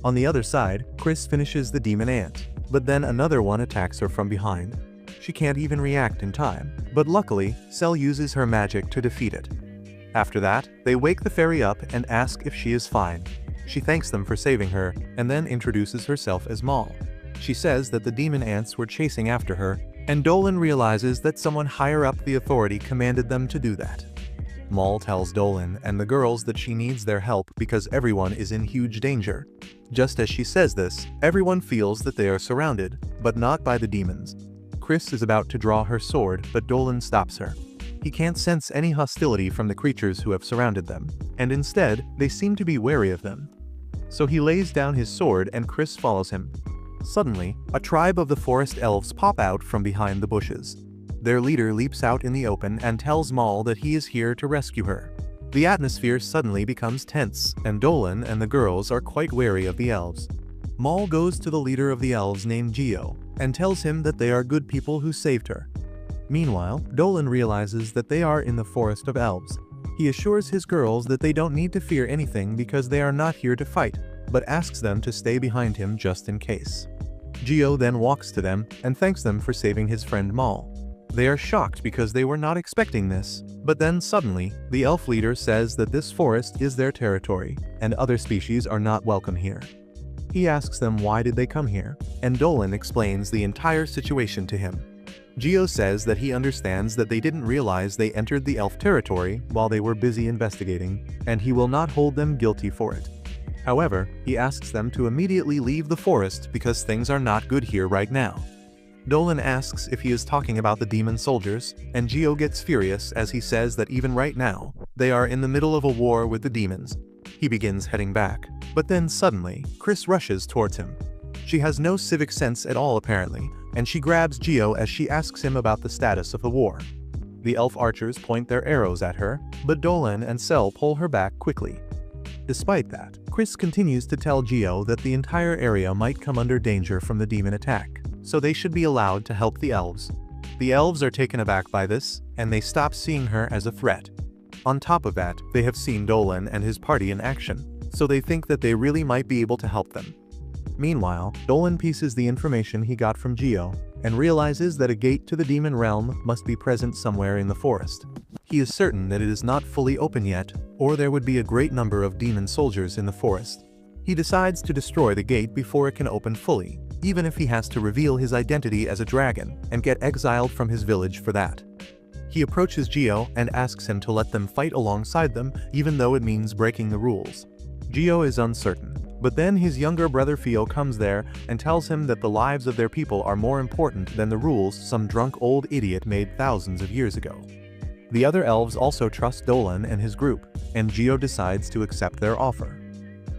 On the other side, Chris finishes the demon ant, but then another one attacks her from behind. She can't even react in time, but luckily, Cell uses her magic to defeat it. After that, they wake the fairy up and ask if she is fine. She thanks them for saving her, and then introduces herself as Maul. She says that the demon ants were chasing after her, and Dolan realizes that someone higher up the authority commanded them to do that. Maul tells Dolan and the girls that she needs their help because everyone is in huge danger. Just as she says this, everyone feels that they are surrounded, but not by the demons. Chris is about to draw her sword, but Dolan stops her. He can't sense any hostility from the creatures who have surrounded them, and instead, they seem to be wary of them. So he lays down his sword and Chris follows him. Suddenly, a tribe of the forest elves pop out from behind the bushes. Their leader leaps out in the open and tells Maul that he is here to rescue her. The atmosphere suddenly becomes tense, and Dolan and the girls are quite wary of the elves. Maul goes to the leader of the elves named Geo, and tells him that they are good people who saved her. Meanwhile, Dolan realizes that they are in the forest of elves. He assures his girls that they don't need to fear anything because they are not here to fight, but asks them to stay behind him just in case. Geo then walks to them and thanks them for saving his friend Maul. They are shocked because they were not expecting this, but then suddenly, the elf leader says that this forest is their territory, and other species are not welcome here. He asks them why did they come here, and Dolan explains the entire situation to him. Geo says that he understands that they didn't realize they entered the elf territory while they were busy investigating, and he will not hold them guilty for it. However, he asks them to immediately leave the forest because things are not good here right now. Dolan asks if he is talking about the demon soldiers, and Geo gets furious as he says that even right now, they are in the middle of a war with the demons. He begins heading back, but then suddenly, Chris rushes towards him. She has no civic sense at all apparently, and she grabs Geo as she asks him about the status of the war. The elf archers point their arrows at her, but Dolan and Cell pull her back quickly. Despite that, Chris continues to tell Geo that the entire area might come under danger from the demon attack, so they should be allowed to help the elves. The elves are taken aback by this, and they stop seeing her as a threat. On top of that, they have seen Dolan and his party in action, so they think that they really might be able to help them. Meanwhile, Dolan pieces the information he got from Geo, and realizes that a gate to the demon realm must be present somewhere in the forest. He is certain that it is not fully open yet, or there would be a great number of demon soldiers in the forest. He decides to destroy the gate before it can open fully, even if he has to reveal his identity as a dragon, and get exiled from his village for that. He approaches Geo and asks him to let them fight alongside them, even though it means breaking the rules. Geo is uncertain, but then his younger brother Theo comes there and tells him that the lives of their people are more important than the rules some drunk old idiot made thousands of years ago. The other elves also trust Dolan and his group, and Geo decides to accept their offer.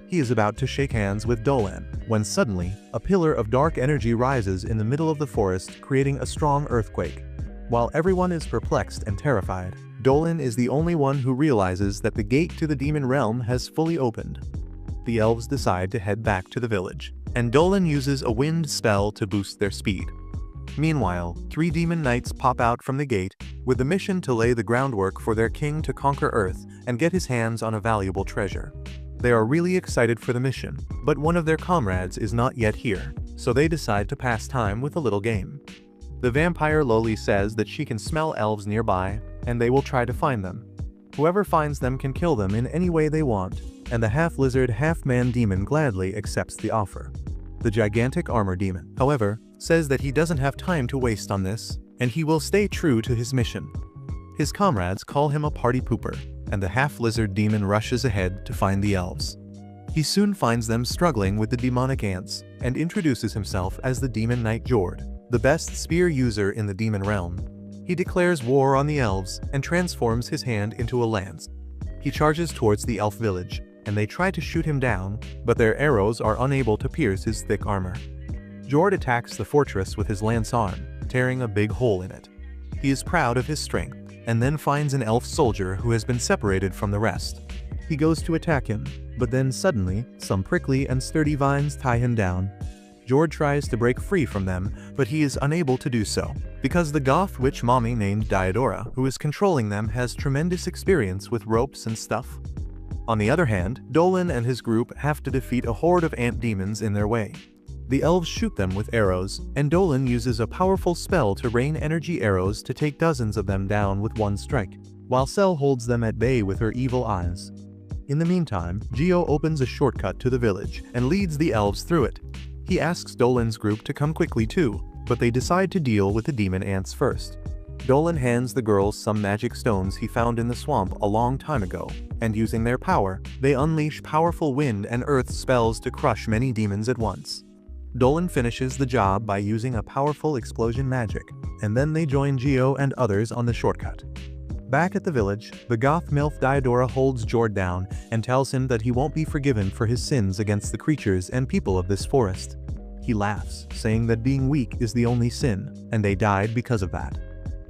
He He is about to shake hands with Dolan, when suddenly, a pillar of dark energy rises in the middle of the forest, creating a strong earthquake. While everyone is perplexed and terrified, Dolan is the only one who realizes that the gate to the demon realm has fully opened. The elves decide to head back to the village, and Dolan uses a wind spell to boost their speed. Meanwhile, 3 demon knights pop out from the gate, with the mission to lay the groundwork for their king to conquer Earth and get his hands on a valuable treasure. They are really excited for the mission, but one of their comrades is not yet here, so they decide to pass time with a little game. The vampire Loli says that she can smell elves nearby, and they will try to find them. Whoever finds them can kill them in any way they want, and the half-lizard, half-man demon gladly accepts the offer. The gigantic armor demon, however, says that he doesn't have time to waste on this, and he will stay true to his mission. His comrades call him a party pooper, and the half-lizard demon rushes ahead to find the elves. He soon finds them struggling with the demonic ants, and introduces himself as the demon knight Jord, the best spear user in the demon realm. He declares war on the elves and transforms his hand into a lance. He charges towards the elf village, and they try to shoot him down, but their arrows are unable to pierce his thick armor. Jord attacks the fortress with his lance arm, tearing a big hole in it. He is proud of his strength, and then finds an elf soldier who has been separated from the rest. He goes to attack him, but then suddenly, some prickly and sturdy vines tie him down. Jord tries to break free from them, but he is unable to do so, because the goth witch mommy named Diodora, who is controlling them, has tremendous experience with ropes and stuff. On the other hand, Dolan and his group have to defeat a horde of ant demons in their way. The elves shoot them with arrows, and Dolan uses a powerful spell to rain energy arrows to take dozens of them down with one strike, while Cell holds them at bay with her evil eyes. In the meantime, Geo opens a shortcut to the village and leads the elves through it. He asks Dolan's group to come quickly too, but they decide to deal with the demon ants first. Dolan hands the girls some magic stones he found in the swamp a long time ago, and using their power, they unleash powerful wind and earth spells to crush many demons at once. Dolan finishes the job by using a powerful explosion magic, and then they join Geo and others on the shortcut. Back at the village, the goth MILF Diodora holds Jord down and tells him that he won't be forgiven for his sins against the creatures and people of this forest. He laughs, saying that being weak is the only sin, and they died because of that.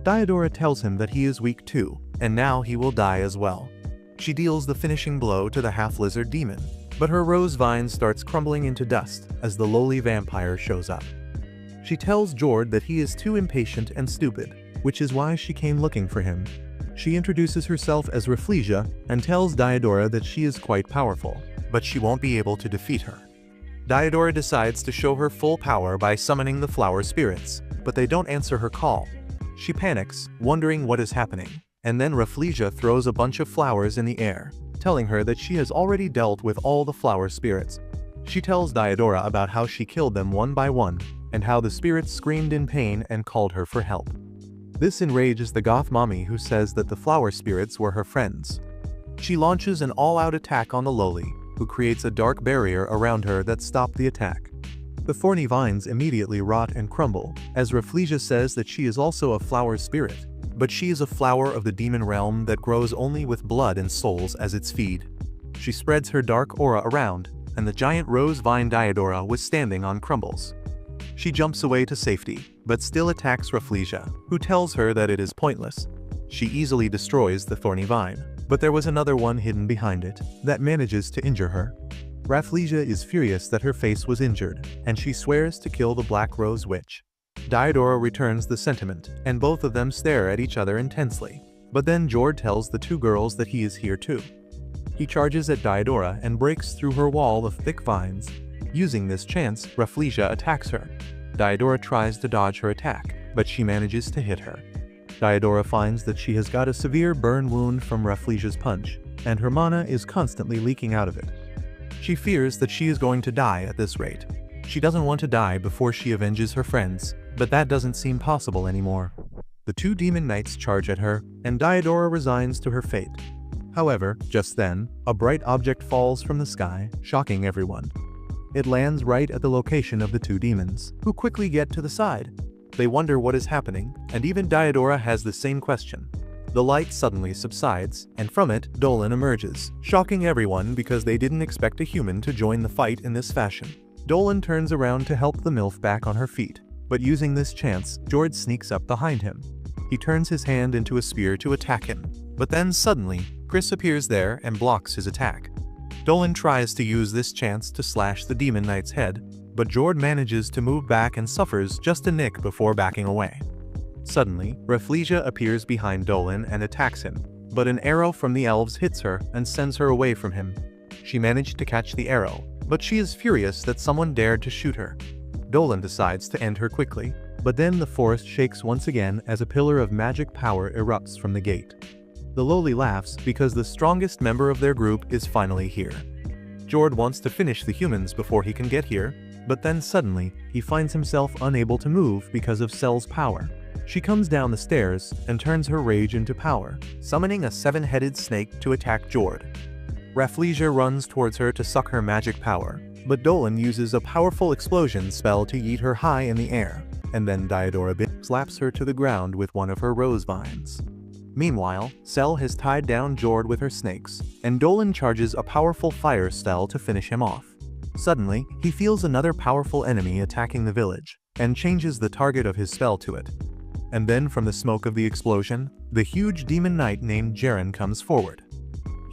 Diodora tells him that he is weak too, and now he will die as well. She deals the finishing blow to the half-lizard demon, but her rose vine starts crumbling into dust as the lowly vampire shows up. She tells Jord that he is too impatient and stupid, which is why she came looking for him. She introduces herself as Rafflesia and tells Diodora that she is quite powerful, but she won't be able to defeat her. Diodora decides to show her full power by summoning the flower spirits, but they don't answer her call. She panics, wondering what is happening, and then Rafflesia throws a bunch of flowers in the air, telling her that she has already dealt with all the flower spirits. She tells Diodora about how she killed them one by one, and how the spirits screamed in pain and called her for help. This enrages the goth mommy, who says that the flower spirits were her friends. She launches an all-out attack on the lowly, who creates a dark barrier around her that stopped the attack. The thorny vines immediately rot and crumble, as Rafflesia says that she is also a flower spirit, but she is a flower of the demon realm that grows only with blood and souls as its feed. She spreads her dark aura around, and the giant rose vine Diodora was standing on crumbles. She jumps away to safety, but still attacks Rafflesia, who tells her that it is pointless. She easily destroys the thorny vine, but there was another one hidden behind it that manages to injure her. Rafflesia is furious that her face was injured, and she swears to kill the Black Rose Witch. Diodora returns the sentiment, and both of them stare at each other intensely. But then Jord tells the two girls that he is here too. He charges at Diodora and breaks through her wall of thick vines. Using this chance, Rafflesia attacks her. Diodora tries to dodge her attack, but she manages to hit her. Diodora finds that she has got a severe burn wound from Rafflesia's punch, and her mana is constantly leaking out of it. She fears that she is going to die at this rate. She doesn't want to die before she avenges her friends, but that doesn't seem possible anymore. The two demon knights charge at her, and Diodora resigns to her fate. However, just then, a bright object falls from the sky, shocking everyone. It lands right at the location of the two demons, who quickly get to the side. They wonder what is happening, and even Diodora has the same question. The light suddenly subsides, and from it, Dolan emerges, shocking everyone because they didn't expect a human to join the fight in this fashion. Dolan turns around to help the MILF back on her feet, but using this chance, Jord sneaks up behind him. He turns his hand into a spear to attack him, but then suddenly, Chris appears there and blocks his attack. Dolan tries to use this chance to slash the Demon Knight's head, but Jord manages to move back and suffers just a nick before backing away. Suddenly, Rafflesia appears behind Dolan and attacks him, but an arrow from the elves hits her and sends her away from him. She managed to catch the arrow, but she is furious that someone dared to shoot her. Dolan decides to end her quickly, but then the forest shakes once again as a pillar of magic power erupts from the gate. The lowly laughs because the strongest member of their group is finally here. Jord wants to finish the humans before he can get here, but then suddenly, he finds himself unable to move because of Sel's power. She comes down the stairs and turns her rage into power, summoning a 7-headed snake to attack Jord. Rafflesia runs towards her to suck her magic power, but Dolan uses a powerful explosion spell to yeet her high in the air, and then Diodora slaps her to the ground with one of her rose vines. Meanwhile, Sel has tied down Jord with her snakes, and Dolan charges a powerful fire spell to finish him off. Suddenly, he feels another powerful enemy attacking the village, and changes the target of his spell to it. And then from the smoke of the explosion, the huge demon knight named Jaren comes forward.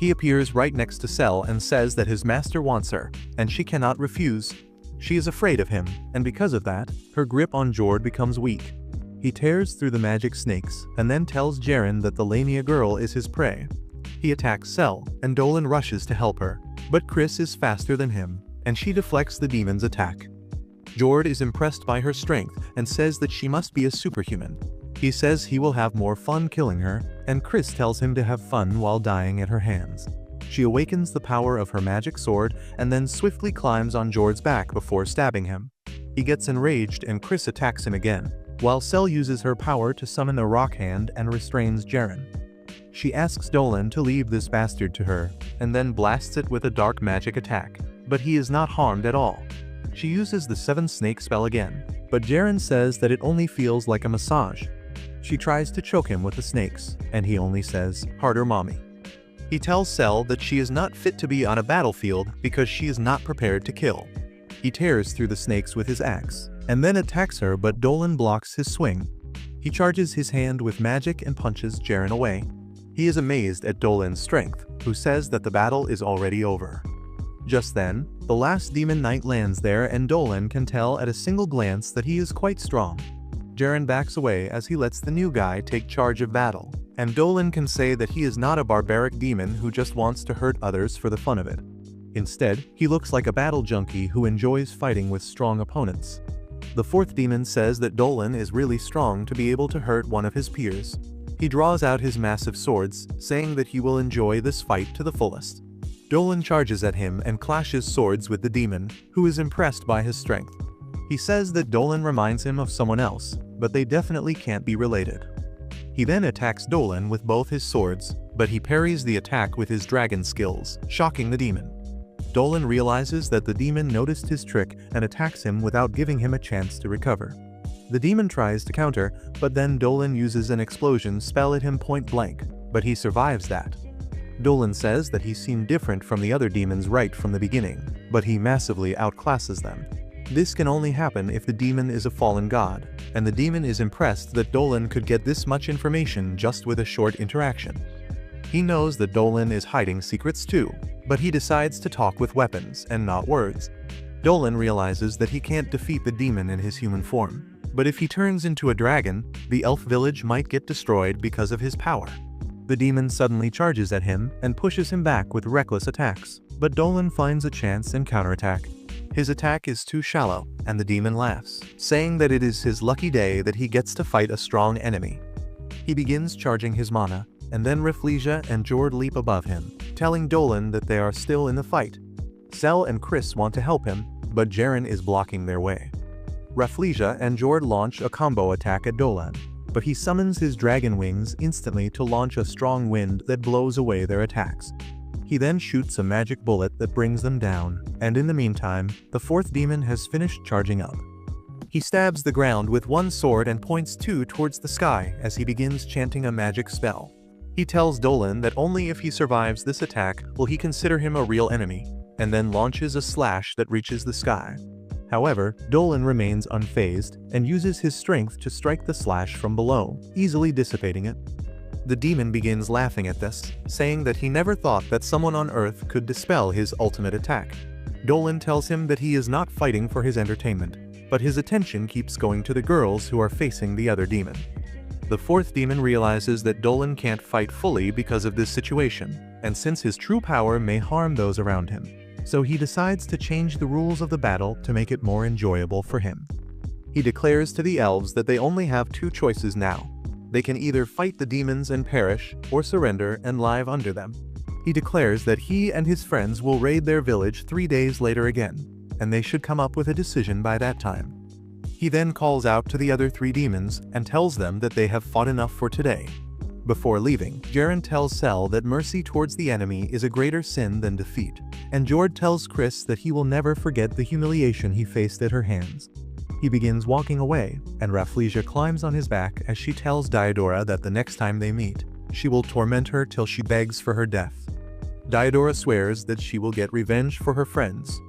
He appears right next to Sel and says that his master wants her, and she cannot refuse. She is afraid of him, and because of that, her grip on Jord becomes weak. He tears through the magic snakes, and then tells Jaren that the Lamia girl is his prey. He attacks Sel, and Dolan rushes to help her, but Chris is faster than him, and she deflects the demon's attack. Jord is impressed by her strength and says that she must be a superhuman. He says he will have more fun killing her, and Chris tells him to have fun while dying at her hands. She awakens the power of her magic sword and then swiftly climbs on Jord's back before stabbing him. He gets enraged and Chris attacks him again, while Sel uses her power to summon a rock hand and restrains Jaren. She asks Dolan to leave this bastard to her, and then blasts it with a dark magic attack, but he is not harmed at all. She uses the 7-snake spell again, but Jaren says that it only feels like a massage. She tries to choke him with the snakes, and he only says, "Harder, mommy." He tells Sel that she is not fit to be on a battlefield because she is not prepared to kill. He tears through the snakes with his axe, and then attacks her, but Dolan blocks his swing. He charges his hand with magic and punches Jaren away. He is amazed at Dolan's strength, who says that the battle is already over. Just then, the last demon knight lands there and Dolan can tell at a single glance that he is quite strong. Jaren backs away as he lets the new guy take charge of battle, and Dolan can say that he is not a barbaric demon who just wants to hurt others for the fun of it. Instead, he looks like a battle junkie who enjoys fighting with strong opponents. The 4th demon says that Dolan is really strong to be able to hurt one of his peers. He draws out his massive swords, saying that he will enjoy this fight to the fullest. Dolan charges at him and clashes swords with the demon, who is impressed by his strength. He says that Dolan reminds him of someone else, but they definitely can't be related. He then attacks Dolan with both his swords, but he parries the attack with his dragon skills, shocking the demon. Dolan realizes that the demon noticed his trick and attacks him without giving him a chance to recover. The demon tries to counter, but then Dolan uses an explosion spell at him point blank, but he survives that. Dolan says that he seemed different from the other demons right from the beginning, but he massively outclasses them. This can only happen if the demon is a fallen god, and the demon is impressed that Dolan could get this much information just with a short interaction. He knows that Dolan is hiding secrets too, but he decides to talk with weapons and not words. Dolan realizes that he can't defeat the demon in his human form, but if he turns into a dragon, the elf village might get destroyed because of his power. The demon suddenly charges at him and pushes him back with reckless attacks, but Dolan finds a chance and counterattack. His attack is too shallow, and the demon laughs, saying that it is his lucky day that he gets to fight a strong enemy. He begins charging his mana, and then Rafflesia and Jord leap above him, telling Dolan that they are still in the fight. Sel and Chris want to help him, but Jaren is blocking their way. Rafflesia and Jord launch a combo attack at Dolan, but he summons his dragon wings instantly to launch a strong wind that blows away their attacks. He then shoots a magic bullet that brings them down, and in the meantime, the 4th demon has finished charging up. He stabs the ground with one sword and points 2 towards the sky as he begins chanting a magic spell. He tells Dolan that only if he survives this attack will he consider him a real enemy, and then launches a slash that reaches the sky. However, Dolan remains unfazed and uses his strength to strike the slash from below, easily dissipating it. The demon begins laughing at this, saying that he never thought that someone on Earth could dispel his ultimate attack. Dolan tells him that he is not fighting for his entertainment, but his attention keeps going to the girls who are facing the other demon. The fourth demon realizes that Dolan can't fight fully because of this situation, and since his true power may harm those around him, so he decides to change the rules of the battle to make it more enjoyable for him. He declares to the elves that they only have two choices now. They can either fight the demons and perish, or surrender and live under them. He declares that he and his friends will raid their village 3 days later again, and they should come up with a decision by that time. He then calls out to the other 3 demons and tells them that they have fought enough for today. Before leaving, Jaren tells Sel that mercy towards the enemy is a greater sin than defeat, and Jord tells Chris that he will never forget the humiliation he faced at her hands. He begins walking away, and Rafflesia climbs on his back as she tells Diodora that the next time they meet, she will torment her till she begs for her death. Diodora swears that she will get revenge for her friends.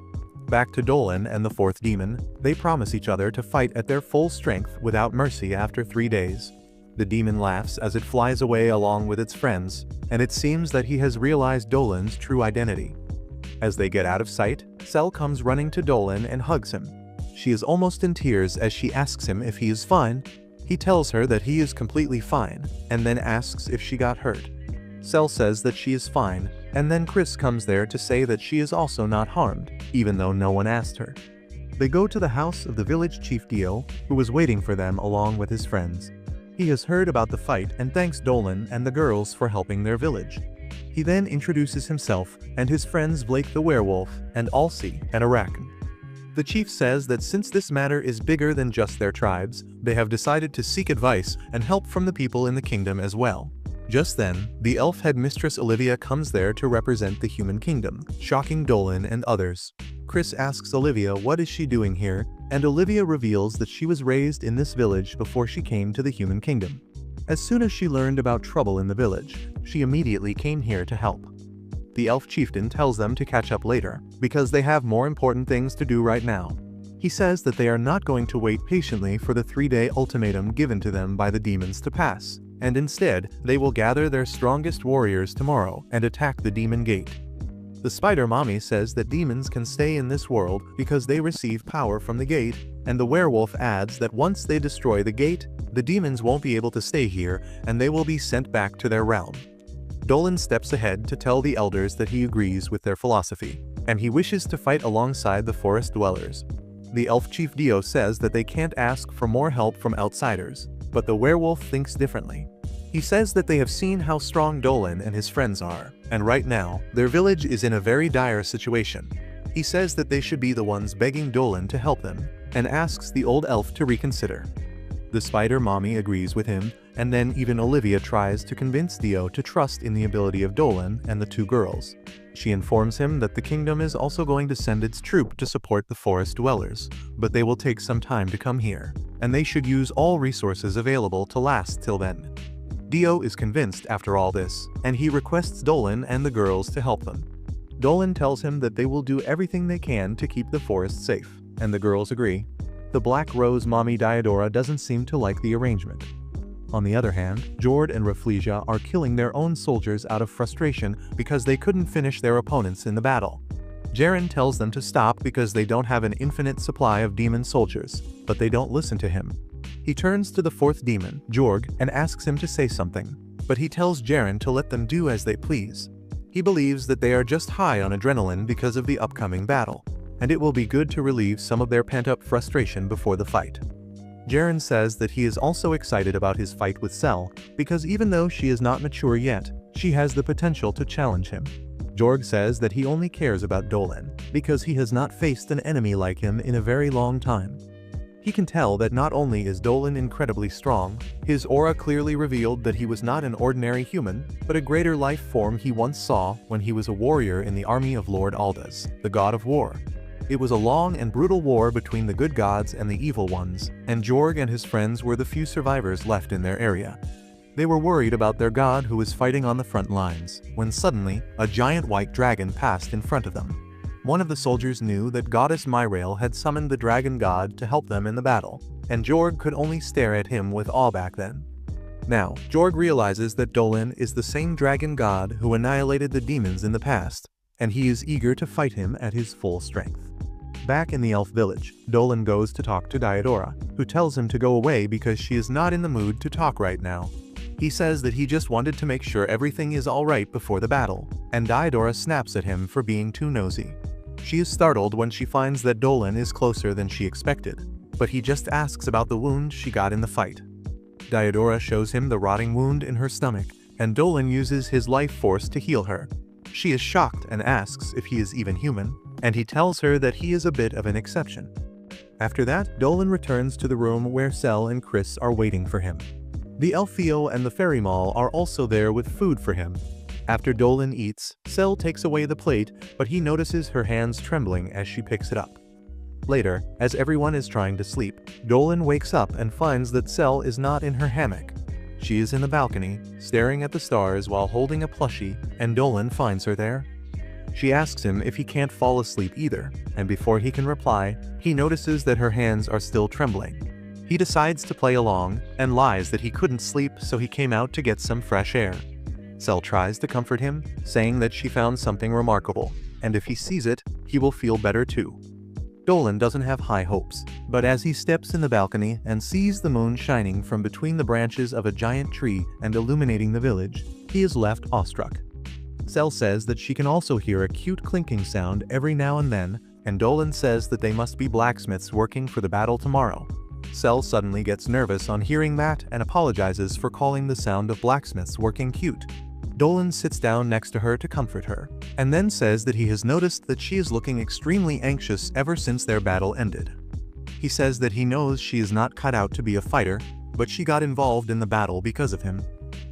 Back to Dolan and the fourth demon, they promise each other to fight at their full strength without mercy after 3 days. The demon laughs as it flies away along with its friends, and it seems that he has realized Dolan's true identity. As they get out of sight, Sel comes running to Dolan and hugs him. She is almost in tears as she asks him if he is fine. He tells her that he is completely fine, and then asks if she got hurt. Sel says that she is fine, and then Chris comes there to say that she is also not harmed, even though no one asked her. They go to the house of the village chief Dio, who was waiting for them along with his friends. He has heard about the fight and thanks Dolan and the girls for helping their village. He then introduces himself and his friends Blake the werewolf and Alcy and Arakan. The chief says that since this matter is bigger than just their tribes, they have decided to seek advice and help from the people in the kingdom as well. Just then, the elf headmistress Olivia comes there to represent the human kingdom, shocking Dolan and others. Chris asks Olivia what is she doing here, and Olivia reveals that she was raised in this village before she came to the human kingdom. As soon as she learned about trouble in the village, she immediately came here to help. The elf chieftain tells them to catch up later, because they have more important things to do right now. He says that they are not going to wait patiently for the 3-day ultimatum given to them by the demons to pass, and instead, they will gather their strongest warriors tomorrow and attack the demon gate. The spider mommy says that demons can stay in this world because they receive power from the gate, and the werewolf adds that once they destroy the gate, the demons won't be able to stay here and they will be sent back to their realm. Dolan steps ahead to tell the elders that he agrees with their philosophy, and he wishes to fight alongside the forest dwellers. The elf chief Dio says that they can't ask for more help from outsiders, but the werewolf thinks differently. He says that they have seen how strong Dolan and his friends are, and right now, their village is in a very dire situation. He says that they should be the ones begging Dolan to help them, and asks the old elf to reconsider. The spider mommy agrees with him, and then even Olivia tries to convince Dio to trust in the ability of Dolan and the 2 girls. She informs him that the kingdom is also going to send its troop to support the forest dwellers, but they will take some time to come here, and they should use all resources available to last till then. Dio is convinced after all this, and he requests Dolan and the girls to help them. Dolan tells him that they will do everything they can to keep the forest safe, and the girls agree. The Black Rose mommy Diodora doesn't seem to like the arrangement. On the other hand, Jord and Rafflesia are killing their own soldiers out of frustration because they couldn't finish their opponents in the battle. Jaren tells them to stop because they don't have an infinite supply of demon soldiers, but they don't listen to him. He turns to the fourth demon, Jorg, and asks him to say something, but he tells Jaren to let them do as they please. He believes that they are just high on adrenaline because of the upcoming battle, and it will be good to relieve some of their pent-up frustration before the fight. Jaren says that he is also excited about his fight with Sel, because even though she is not mature yet, she has the potential to challenge him. Jorg says that he only cares about Dolan, because he has not faced an enemy like him in a very long time. He can tell that not only is Dolan incredibly strong, his aura clearly revealed that he was not an ordinary human, but a greater life form he once saw when he was a warrior in the army of Lord Aldous, the god of war. It was a long and brutal war between the good gods and the evil ones, and Jorg and his friends were the few survivors left in their area. They were worried about their god who was fighting on the front lines, when suddenly, a giant white dragon passed in front of them. One of the soldiers knew that goddess Myrael had summoned the dragon god to help them in the battle, and Jorg could only stare at him with awe back then. Now, Jorg realizes that Dolan is the same dragon god who annihilated the demons in the past, and he is eager to fight him at his full strength. Back in the elf village, Dolan goes to talk to Diodora, who tells him to go away because she is not in the mood to talk right now. He says that he just wanted to make sure everything is alright before the battle, and Diodora snaps at him for being too nosy. She is startled when she finds that Dolan is closer than she expected, but he just asks about the wound she got in the fight. Diodora shows him the rotting wound in her stomach, and Dolan uses his life force to heal her. She is shocked and asks if he is even human, and he tells her that he is a bit of an exception. After that, Dolan returns to the room where Cell and Chris are waiting for him. The elf Theo and the fairy mall are also there with food for him. After Dolan eats, Cell takes away the plate, but he notices her hands trembling as she picks it up. Later, as everyone is trying to sleep, Dolan wakes up and finds that Cell is not in her hammock. She is in the balcony, staring at the stars while holding a plushie, and Dolan finds her there. She asks him if he can't fall asleep either, and before he can reply, he notices that her hands are still trembling. He decides to play along, and lies that he couldn't sleep so he came out to get some fresh air. Cell tries to comfort him, saying that she found something remarkable, and if he sees it, he will feel better too. Dolan doesn't have high hopes, but as he steps in the balcony and sees the moon shining from between the branches of a giant tree and illuminating the village, he is left awestruck. Cell says that she can also hear a cute clinking sound every now and then, and Dolan says that they must be blacksmiths working for the battle tomorrow. Cell suddenly gets nervous on hearing that and apologizes for calling the sound of blacksmiths working cute. Dolan sits down next to her to comfort her, and then says that he has noticed that she is looking extremely anxious ever since their battle ended. He says that he knows she is not cut out to be a fighter, but she got involved in the battle because of him.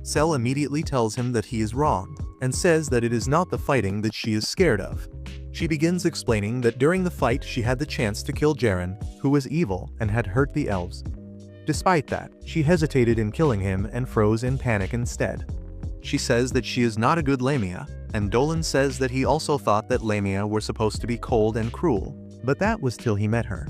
Cell immediately tells him that he is wrong, and says that it is not the fighting that she is scared of. She begins explaining that during the fight she had the chance to kill Jaren, who was evil and had hurt the elves. Despite that, she hesitated in killing him and froze in panic instead. She says that she is not a good Lamia, and Dolan says that he also thought that Lamia were supposed to be cold and cruel, but that was till he met her.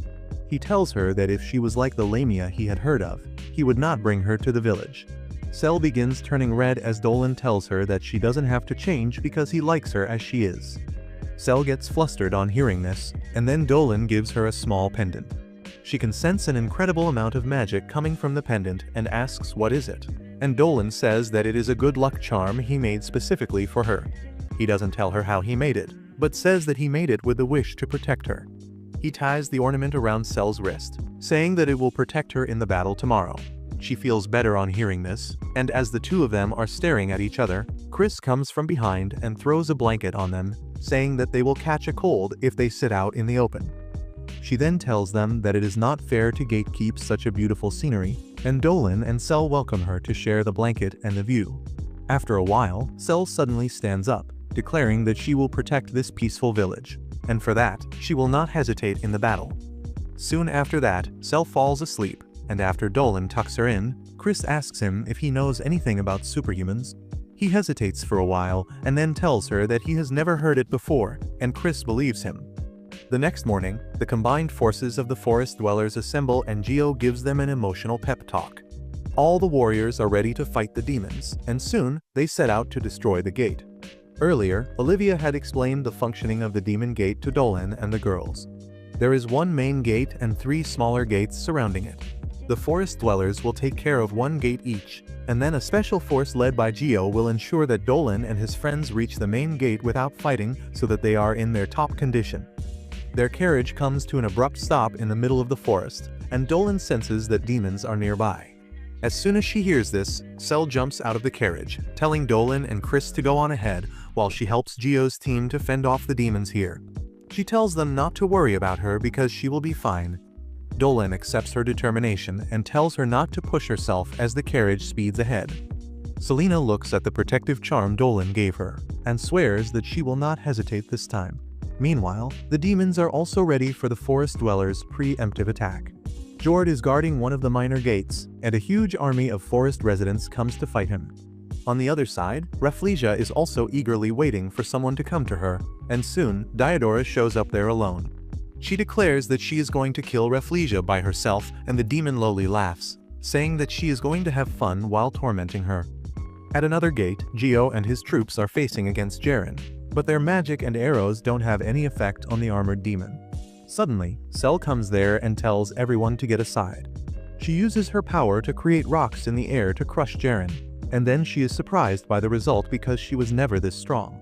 He tells her that if she was like the Lamia he had heard of, he would not bring her to the village. Cell begins turning red as Dolan tells her that she doesn't have to change because he likes her as she is. Cell gets flustered on hearing this, and then Dolan gives her a small pendant. She can sense an incredible amount of magic coming from the pendant and asks what is it, and Dolan says that it is a good luck charm he made specifically for her. He doesn't tell her how he made it, but says that he made it with the wish to protect her. He ties the ornament around Cell's wrist, saying that it will protect her in the battle tomorrow. She feels better on hearing this, and as the two of them are staring at each other, Chris comes from behind and throws a blanket on them, saying that they will catch a cold if they sit out in the open. She then tells them that it is not fair to gatekeep such a beautiful scenery, and Dolan and Cell welcome her to share the blanket and the view. After a while, Cell suddenly stands up, declaring that she will protect this peaceful village, and for that, she will not hesitate in the battle. Soon after that, Cell falls asleep, and after Dolan tucks her in, Chris asks him if he knows anything about superhumans. He hesitates for a while and then tells her that he has never heard it before, and Chris believes him. The next morning, the combined forces of the forest dwellers assemble and Geo gives them an emotional pep talk. All the warriors are ready to fight the demons, and soon they set out to destroy the gate. Earlier, Olivia had explained the functioning of the demon gate to Dolan and the girls. There is one main gate and 3 smaller gates surrounding it. The forest dwellers will take care of one gate each, and then a special force led by Geo will ensure that Dolan and his friends reach the main gate without fighting so that they are in their top condition. Their carriage comes to an abrupt stop in the middle of the forest, and Dolan senses that demons are nearby. As soon as she hears this, Cell jumps out of the carriage, telling Dolan and Chris to go on ahead while she helps Geo's team to fend off the demons here. She tells them not to worry about her because she will be fine. Dolan accepts her determination and tells her not to push herself as the carriage speeds ahead. Selena looks at the protective charm Dolan gave her, and swears that she will not hesitate this time. Meanwhile, the demons are also ready for the forest dwellers' preemptive attack. Jord is guarding one of the minor gates, and a huge army of forest residents comes to fight him. On the other side, Rafflesia is also eagerly waiting for someone to come to her, and soon, Diodora shows up there alone. She declares that she is going to kill Rafflesia by herself, and the demon Loli laughs, saying that she is going to have fun while tormenting her. At another gate, Geo and his troops are facing against Jaren, but their magic and arrows don't have any effect on the armored demon. Suddenly, Cell comes there and tells everyone to get aside. She uses her power to create rocks in the air to crush Jaren, and then she is surprised by the result because she was never this strong.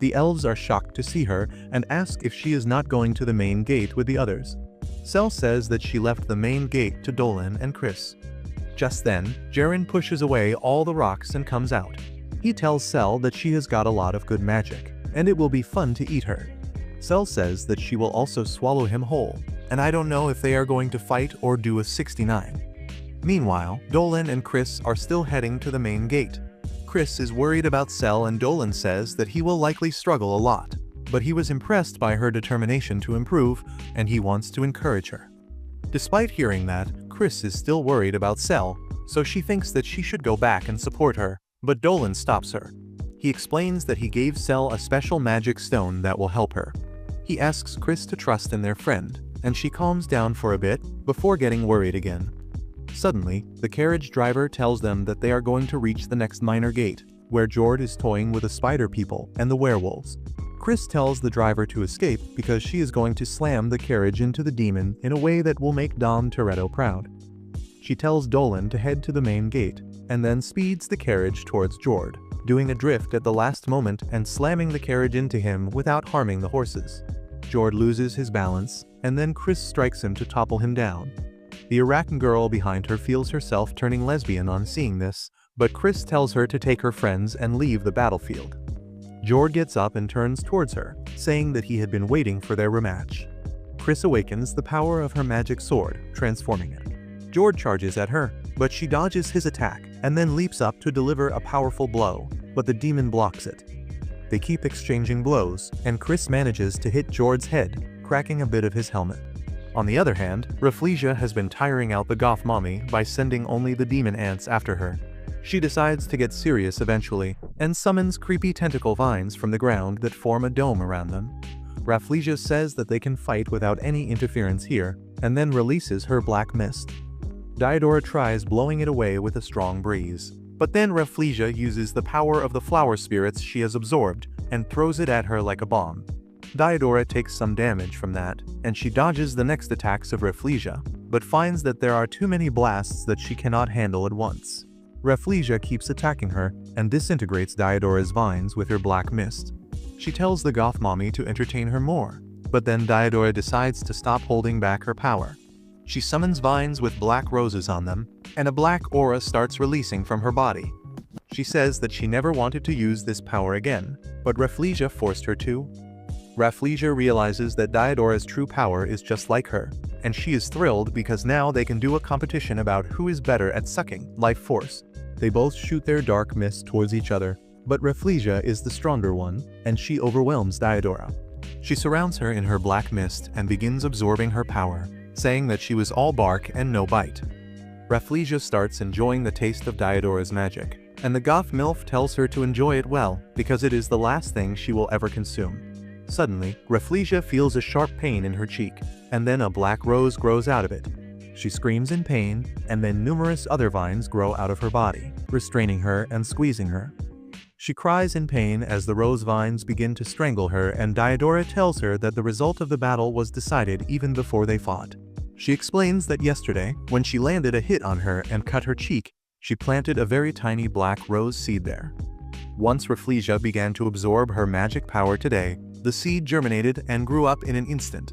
The elves are shocked to see her and ask if she is not going to the main gate with the others. Cell says that she left the main gate to Dolan and Chris. Just then, Jaren pushes away all the rocks and comes out. He tells Cell that she has got a lot of good magic, and it will be fun to eat her. Cell says that she will also swallow him whole, and I don't know if they are going to fight or do a 69. Meanwhile, Dolan and Chris are still heading to the main gate. Chris is worried about Cell and Dolan says that he will likely struggle a lot, but he was impressed by her determination to improve and he wants to encourage her. Despite hearing that, Chris is still worried about Cell, so she thinks that she should go back and support her, but Dolan stops her. He explains that he gave Cell a special magic stone that will help her. He asks Chris to trust in their friend, and she calms down for a bit before getting worried again. Suddenly, the carriage driver tells them that they are going to reach the next minor gate, where Jord is toying with the spider people and the werewolves. Chris tells the driver to escape because she is going to slam the carriage into the demon in a way that will make Dom Toretto proud. She tells Dolan to head to the main gate, and then speeds the carriage towards Jord, doing a drift at the last moment and slamming the carriage into him without harming the horses. Jord loses his balance, and then Chris strikes him to topple him down. The Iraqi girl behind her feels herself turning lesbian on seeing this, but Chris tells her to take her friends and leave the battlefield. Jord gets up and turns towards her, saying that he had been waiting for their rematch. Chris awakens the power of her magic sword, transforming it. Jord charges at her, but she dodges his attack and then leaps up to deliver a powerful blow, but the demon blocks it. They keep exchanging blows, and Chris manages to hit Jord's head, cracking a bit of his helmet. On the other hand, Rafflesia has been tiring out the goth mommy by sending only the demon ants after her. She decides to get serious eventually, and summons creepy tentacle vines from the ground that form a dome around them. Rafflesia says that they can fight without any interference here, and then releases her black mist. Diodora tries blowing it away with a strong breeze, but then Rafflesia uses the power of the flower spirits she has absorbed and throws it at her like a bomb. Diodora takes some damage from that, and she dodges the next attacks of Rafflesia, but finds that there are too many blasts that she cannot handle at once. Rafflesia keeps attacking her and disintegrates Diodora's vines with her black mist. She tells the goth mommy to entertain her more, but then Diodora decides to stop holding back her power. She summons vines with black roses on them, and a black aura starts releasing from her body. She says that she never wanted to use this power again, but Rafflesia forced her to. Rafflesia realizes that Diodora's true power is just like her, and she is thrilled because now they can do a competition about who is better at sucking life force. They both shoot their dark mist towards each other, but Rafflesia is the stronger one, and she overwhelms Diodora. She surrounds her in her black mist and begins absorbing her power, saying that she was all bark and no bite. Rafflesia starts enjoying the taste of Diodora's magic, and the goth MILF tells her to enjoy it well because it is the last thing she will ever consume. Suddenly, Rafflesia feels a sharp pain in her cheek, and then a black rose grows out of it. She screams in pain, and then numerous other vines grow out of her body, restraining her and squeezing her. She cries in pain as the rose vines begin to strangle her, and Diodora tells her that the result of the battle was decided even before they fought. She explains that yesterday, when she landed a hit on her and cut her cheek, she planted a very tiny black rose seed there. Once Rafflesia began to absorb her magic power today, the seed germinated and grew up in an instant.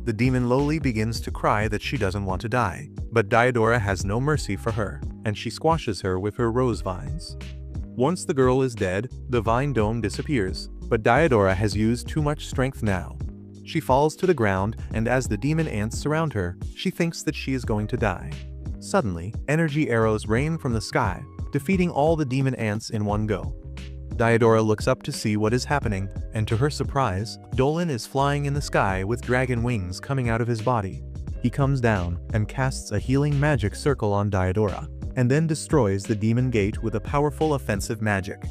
The demon Loli begins to cry that she doesn't want to die, but Diodora has no mercy for her, and she squashes her with her rose vines. Once the girl is dead, the vine dome disappears, but Diodora has used too much strength now. She falls to the ground, and as the demon ants surround her, she thinks that she is going to die. Suddenly, energy arrows rain from the sky, defeating all the demon ants in one go. Diodora looks up to see what is happening, and to her surprise, Dolan is flying in the sky with dragon wings coming out of his body. He comes down and casts a healing magic circle on Diodora, and then destroys the demon gate with a powerful offensive magic.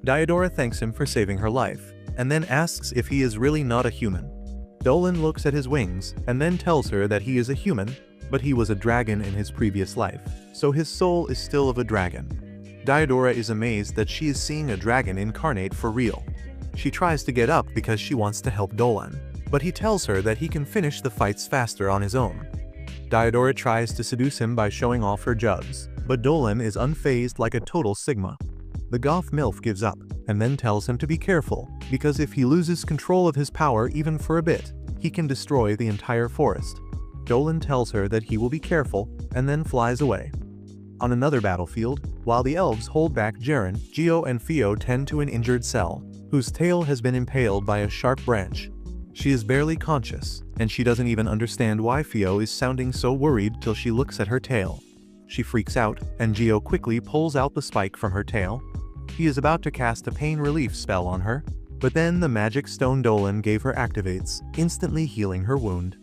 Diodora thanks him for saving her life, and then asks if he is really not a human. Dolan looks at his wings, and then tells her that he is a human, but he was a dragon in his previous life, so his soul is still of a dragon. Diodora is amazed that she is seeing a dragon incarnate for real. She tries to get up because she wants to help Dolan, but he tells her that he can finish the fights faster on his own. Diodora tries to seduce him by showing off her jugs, but Dolan is unfazed like a total Sigma. The goth MILF gives up, and then tells him to be careful, because if he loses control of his power even for a bit, he can destroy the entire forest. Dolan tells her that he will be careful, and then flies away. On another battlefield, while the elves hold back Jaren, Geo and Theo tend to an injured Cell, whose tail has been impaled by a sharp branch. She is barely conscious, and she doesn't even understand why Theo is sounding so worried till she looks at her tail. She freaks out, and Geo quickly pulls out the spike from her tail. He is about to cast a pain relief spell on her, but then the magic stone Dolan gave her activates, instantly healing her wound.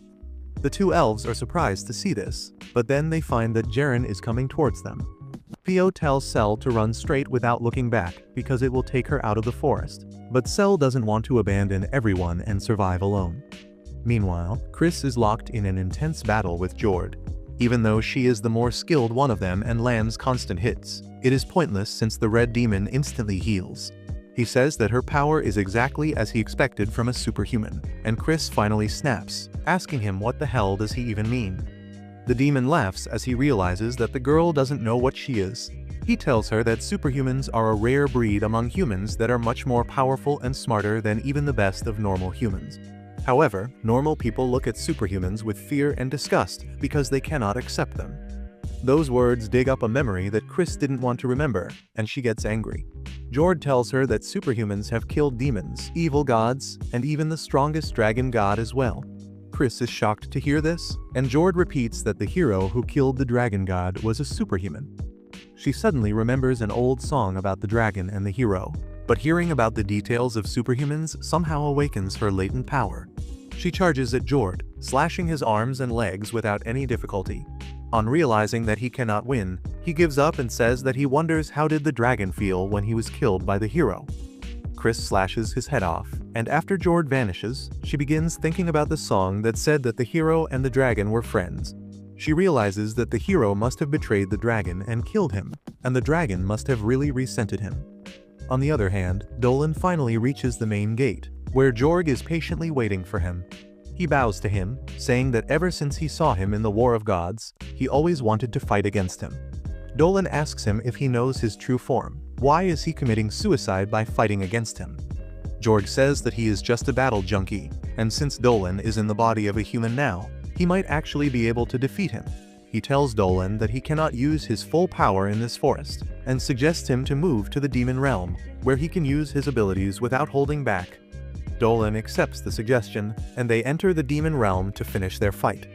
The two elves are surprised to see this, but then they find that Jaren is coming towards them. Theo tells Cell to run straight without looking back because it will take her out of the forest, but Cell doesn't want to abandon everyone and survive alone. Meanwhile, Chris is locked in an intense battle with Jord. Even though she is the more skilled one of them and lands constant hits, it is pointless since the red demon instantly heals. He says that her power is exactly as he expected from a superhuman, and Chris finally snaps, asking him what the hell does he even mean. The demon laughs as he realizes that the girl doesn't know what she is. He tells her that superhumans are a rare breed among humans that are much more powerful and smarter than even the best of normal humans. However, normal people look at superhumans with fear and disgust because they cannot accept them. Those words dig up a memory that Chris didn't want to remember, and she gets angry. Jord tells her that superhumans have killed demons, evil gods, and even the strongest dragon god as well. Chris is shocked to hear this, and Jord repeats that the hero who killed the dragon god was a superhuman. She suddenly remembers an old song about the dragon and the hero, but hearing about the details of superhumans somehow awakens her latent power. She charges at Jord, slashing his arms and legs without any difficulty. On realizing that he cannot win, he gives up and says that he wonders how did the dragon feel when he was killed by the hero. Chris slashes his head off, and after Jord vanishes, she begins thinking about the song that said that the hero and the dragon were friends. She realizes that the hero must have betrayed the dragon and killed him, and the dragon must have really resented him. On the other hand, Dolan finally reaches the main gate, where Jorg is patiently waiting for him. He bows to him, saying that ever since he saw him in the War of Gods, he always wanted to fight against him. Dolan asks him if he knows his true form. Why is he committing suicide by fighting against him? Jorg says that he is just a battle junkie, and since Dolan is in the body of a human now, he might actually be able to defeat him. He tells Dolan that he cannot use his full power in this forest, and suggests him to move to the demon realm, where he can use his abilities without holding back. Dolan accepts the suggestion, and they enter the demon realm to finish their fight.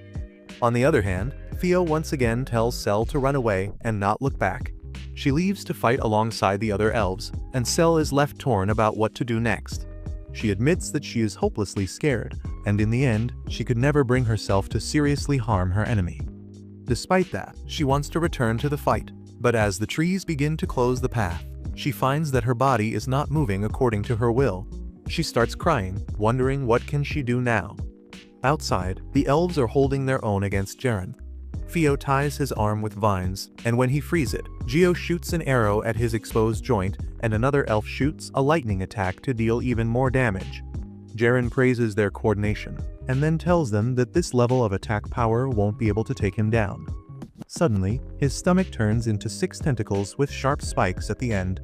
On the other hand, Theo once again tells Cell to run away and not look back. She leaves to fight alongside the other elves, and Cell is left torn about what to do next. She admits that she is hopelessly scared, and in the end, she could never bring herself to seriously harm her enemy. Despite that, she wants to return to the fight, but as the trees begin to close the path, she finds that her body is not moving according to her will. She starts crying, wondering what can she do now. Outside, the elves are holding their own against Jaren. Theo ties his arm with vines, and when he frees it, Geo shoots an arrow at his exposed joint, and another elf shoots a lightning attack to deal even more damage. Jaren praises their coordination, and then tells them that this level of attack power won't be able to take him down. Suddenly, his stomach turns into 6 tentacles with sharp spikes at the end.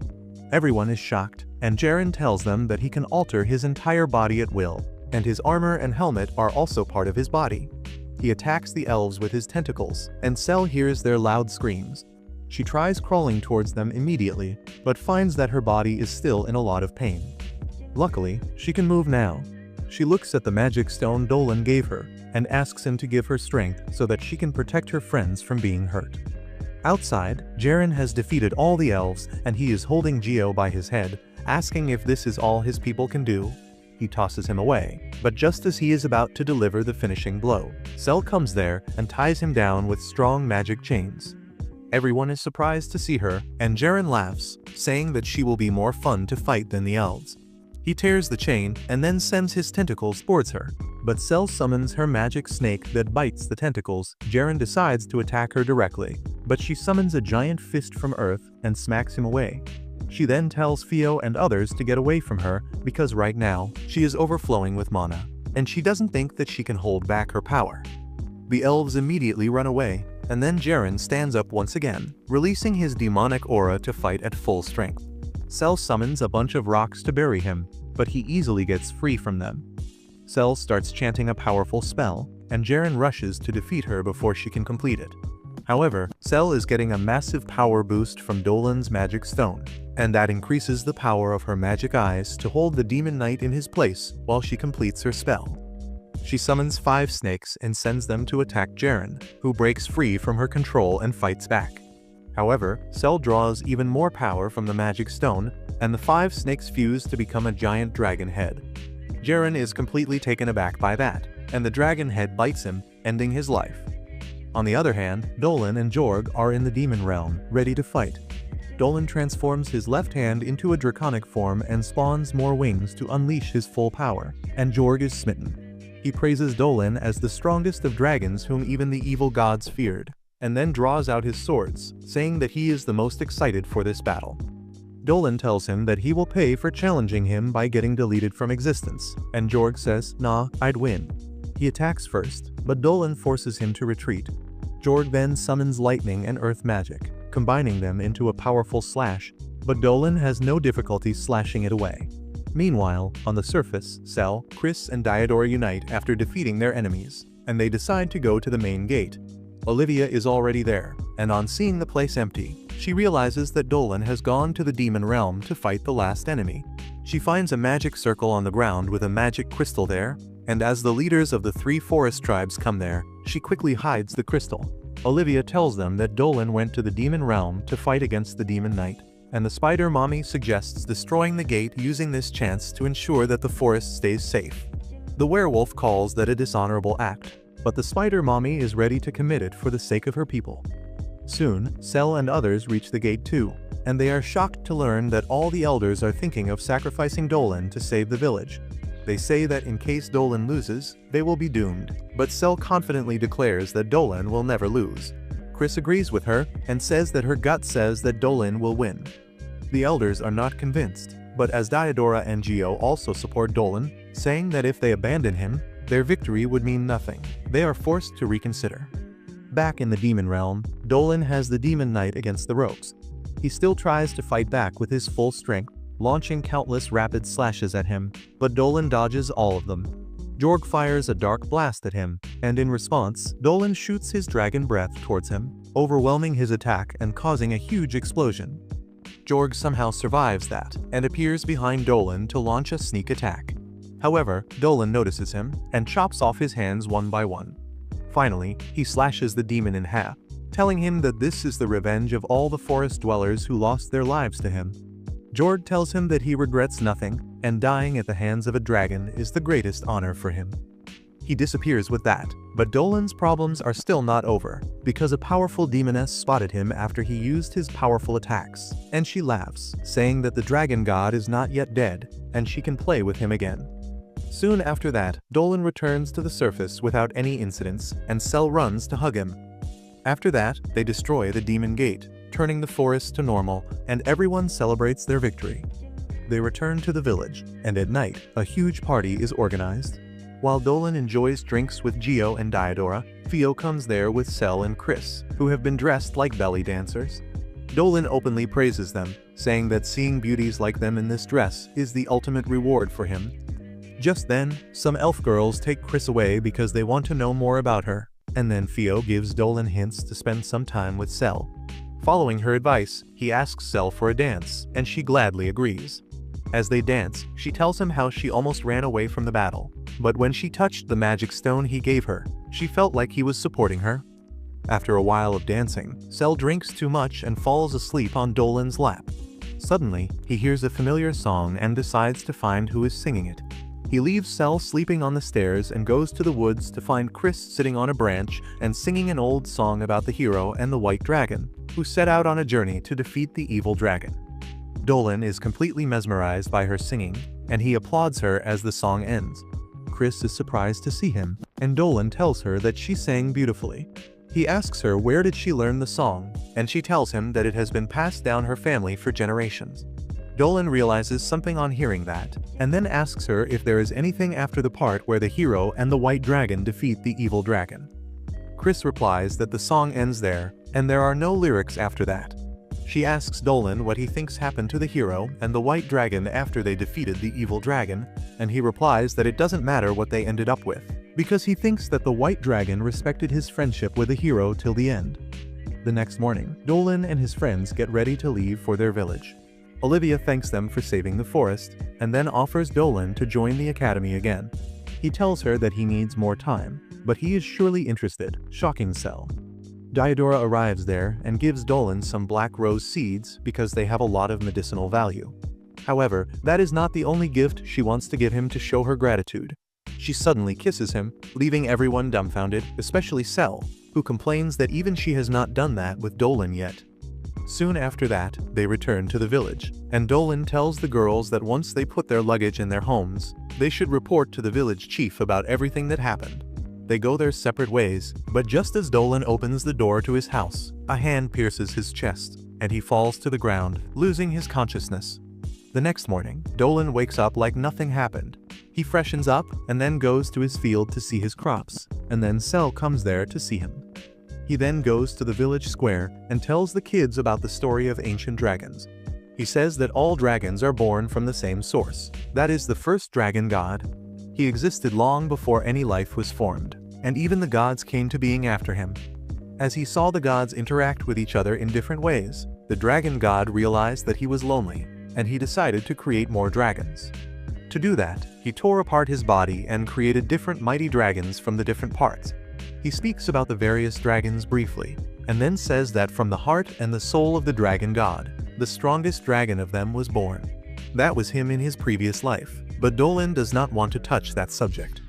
Everyone is shocked, and Jaren tells them that he can alter his entire body at will, and his armor and helmet are also part of his body. He attacks the elves with his tentacles, and Cell hears their loud screams. She tries crawling towards them immediately, but finds that her body is still in a lot of pain. Luckily, she can move now. She looks at the magic stone Dolan gave her, and asks him to give her strength so that she can protect her friends from being hurt. Outside, Jaren has defeated all the elves, and he is holding Geo by his head, asking if this is all his people can do. he tosses him away. But just as he is about to deliver the finishing blow, Cell comes there and ties him down with strong magic chains. Everyone is surprised to see her, and Jaren laughs, saying that she will be more fun to fight than the elves. He tears the chain and then sends his tentacles towards her. But Cell summons her magic snake that bites the tentacles. Jaren decides to attack her directly, but she summons a giant fist from Earth and smacks him away. She then tells Theo and others to get away from her because right now, she is overflowing with mana, and she doesn't think that she can hold back her power. The elves immediately run away, and then Jaren stands up once again, releasing his demonic aura to fight at full strength. Cell summons a bunch of rocks to bury him, but he easily gets free from them. Cell starts chanting a powerful spell, and Jaren rushes to defeat her before she can complete it. However, Cell is getting a massive power boost from Dolan's magic stone, and that increases the power of her magic eyes to hold the demon knight in his place while she completes her spell. She summons 5 snakes and sends them to attack Jaren, who breaks free from her control and fights back. However, Cell draws even more power from the magic stone, and the 5 snakes fuse to become a giant dragon head. Jaren is completely taken aback by that, and the dragon head bites him, ending his life. On the other hand, Dolan and Jorg are in the demon realm, ready to fight. Dolan transforms his left hand into a draconic form and spawns more wings to unleash his full power, and Jorg is smitten. He praises Dolan as the strongest of dragons whom even the evil gods feared, and then draws out his swords, saying that he is the most excited for this battle. Dolan tells him that he will pay for challenging him by getting deleted from existence, and Jorg says, "Nah, I'd win." He attacks first, but Dolan forces him to retreat. Jorg then summons lightning and earth magic, combining them into a powerful slash, but Dolan has no difficulty slashing it away. Meanwhile, on the surface, Cell, Chris and Diodora unite after defeating their enemies, and they decide to go to the main gate. Olivia is already there, and on seeing the place empty, she realizes that Dolan has gone to the demon realm to fight the last enemy. She finds a magic circle on the ground with a magic crystal there, and as the leaders of the 3 forest tribes come there, she quickly hides the crystal. Olivia tells them that Dolan went to the demon realm to fight against the demon knight, and the spider mommy suggests destroying the gate using this chance to ensure that the forest stays safe. The werewolf calls that a dishonorable act, but the spider mommy is ready to commit it for the sake of her people. Soon, Cell and others reach the gate too, and they are shocked to learn that all the elders are thinking of sacrificing Dolan to save the village. They say that in case Dolan loses, they will be doomed, but Cell confidently declares that Dolan will never lose. Chris agrees with her and says that her gut says that Dolan will win. The elders are not convinced, but as Diodora and Geo also support Dolan, saying that if they abandon him, their victory would mean nothing, they are forced to reconsider. Back in the demon realm, Dolan has the demon knight against the ropes. He still tries to fight back with his full strength, launching countless rapid slashes at him, but Dolan dodges all of them. Jorg fires a dark blast at him, and in response, Dolan shoots his dragon breath towards him, overwhelming his attack and causing a huge explosion. Jorg somehow survives that, and appears behind Dolan to launch a sneak attack. However, Dolan notices him, and chops off his hands one by one. Finally, he slashes the demon in half, telling him that this is the revenge of all the forest dwellers who lost their lives to him. Jorg tells him that he regrets nothing, and dying at the hands of a dragon is the greatest honor for him. He disappears with that, but Dolan's problems are still not over, because a powerful demoness spotted him after he used his powerful attacks, and she laughs, saying that the dragon god is not yet dead, and she can play with him again. Soon after that, Dolan returns to the surface without any incidents, and Cell runs to hug him. After that, they destroy the demon gate, turning the forest to normal, and everyone celebrates their victory. They return to the village, and at night, a huge party is organized. While Dolan enjoys drinks with Geo and Diodora, Theo comes there with Cell and Chris, who have been dressed like belly dancers. Dolan openly praises them, saying that seeing beauties like them in this dress is the ultimate reward for him. Just then, some elf girls take Chris away because they want to know more about her, and then Theo gives Dolan hints to spend some time with Cell. Following her advice, he asks Cell for a dance, and she gladly agrees. As they dance, she tells him how she almost ran away from the battle, but when she touched the magic stone he gave her, she felt like he was supporting her. After a while of dancing, Cell drinks too much and falls asleep on Dolan's lap. Suddenly, he hears a familiar song and decides to find who is singing it. He leaves Cell sleeping on the stairs and goes to the woods to find Chris sitting on a branch and singing an old song about the hero and the white dragon, who set out on a journey to defeat the evil dragon. Dolan is completely mesmerized by her singing, and he applauds her as the song ends. Chris is surprised to see him, and Dolan tells her that she sang beautifully. He asks her where did she learn the song, and she tells him that it has been passed down her family for generations. Dolan realizes something on hearing that, and then asks her if there is anything after the part where the hero and the white dragon defeat the evil dragon. Chris replies that the song ends there, and there are no lyrics after that. She asks Dolan what he thinks happened to the hero and the white dragon after they defeated the evil dragon, and he replies that it doesn't matter what they ended up with, because he thinks that the white dragon respected his friendship with the hero till the end. The next morning, Dolan and his friends get ready to leave for their village. Olivia thanks them for saving the forest, and then offers Dolan to join the academy again. He tells her that he needs more time, but he is surely interested, shocking Cell. Diodora arrives there and gives Dolan some black rose seeds because they have a lot of medicinal value. However, that is not the only gift she wants to give him to show her gratitude. She suddenly kisses him, leaving everyone dumbfounded, especially Cell, who complains that even she has not done that with Dolan yet. Soon after that, they return to the village, and Dolan tells the girls that once they put their luggage in their homes, they should report to the village chief about everything that happened. They go their separate ways, but just as Dolan opens the door to his house, a hand pierces his chest, and he falls to the ground, losing his consciousness. The next morning, Dolan wakes up like nothing happened. He freshens up and then goes to his field to see his crops, and then Cell comes there to see him. He then goes to the village square and tells the kids about the story of ancient dragons. He says that all dragons are born from the same source, that is the first dragon god. He existed long before any life was formed, and even the gods came to being after him. As he saw the gods interact with each other in different ways, the dragon god realized that he was lonely, and he decided to create more dragons. To do that, he tore apart his body and created different mighty dragons from the different parts. He speaks about the various dragons briefly, and then says that from the heart and the soul of the dragon god, the strongest dragon of them was born. That was him in his previous life, but Dolan does not want to touch that subject.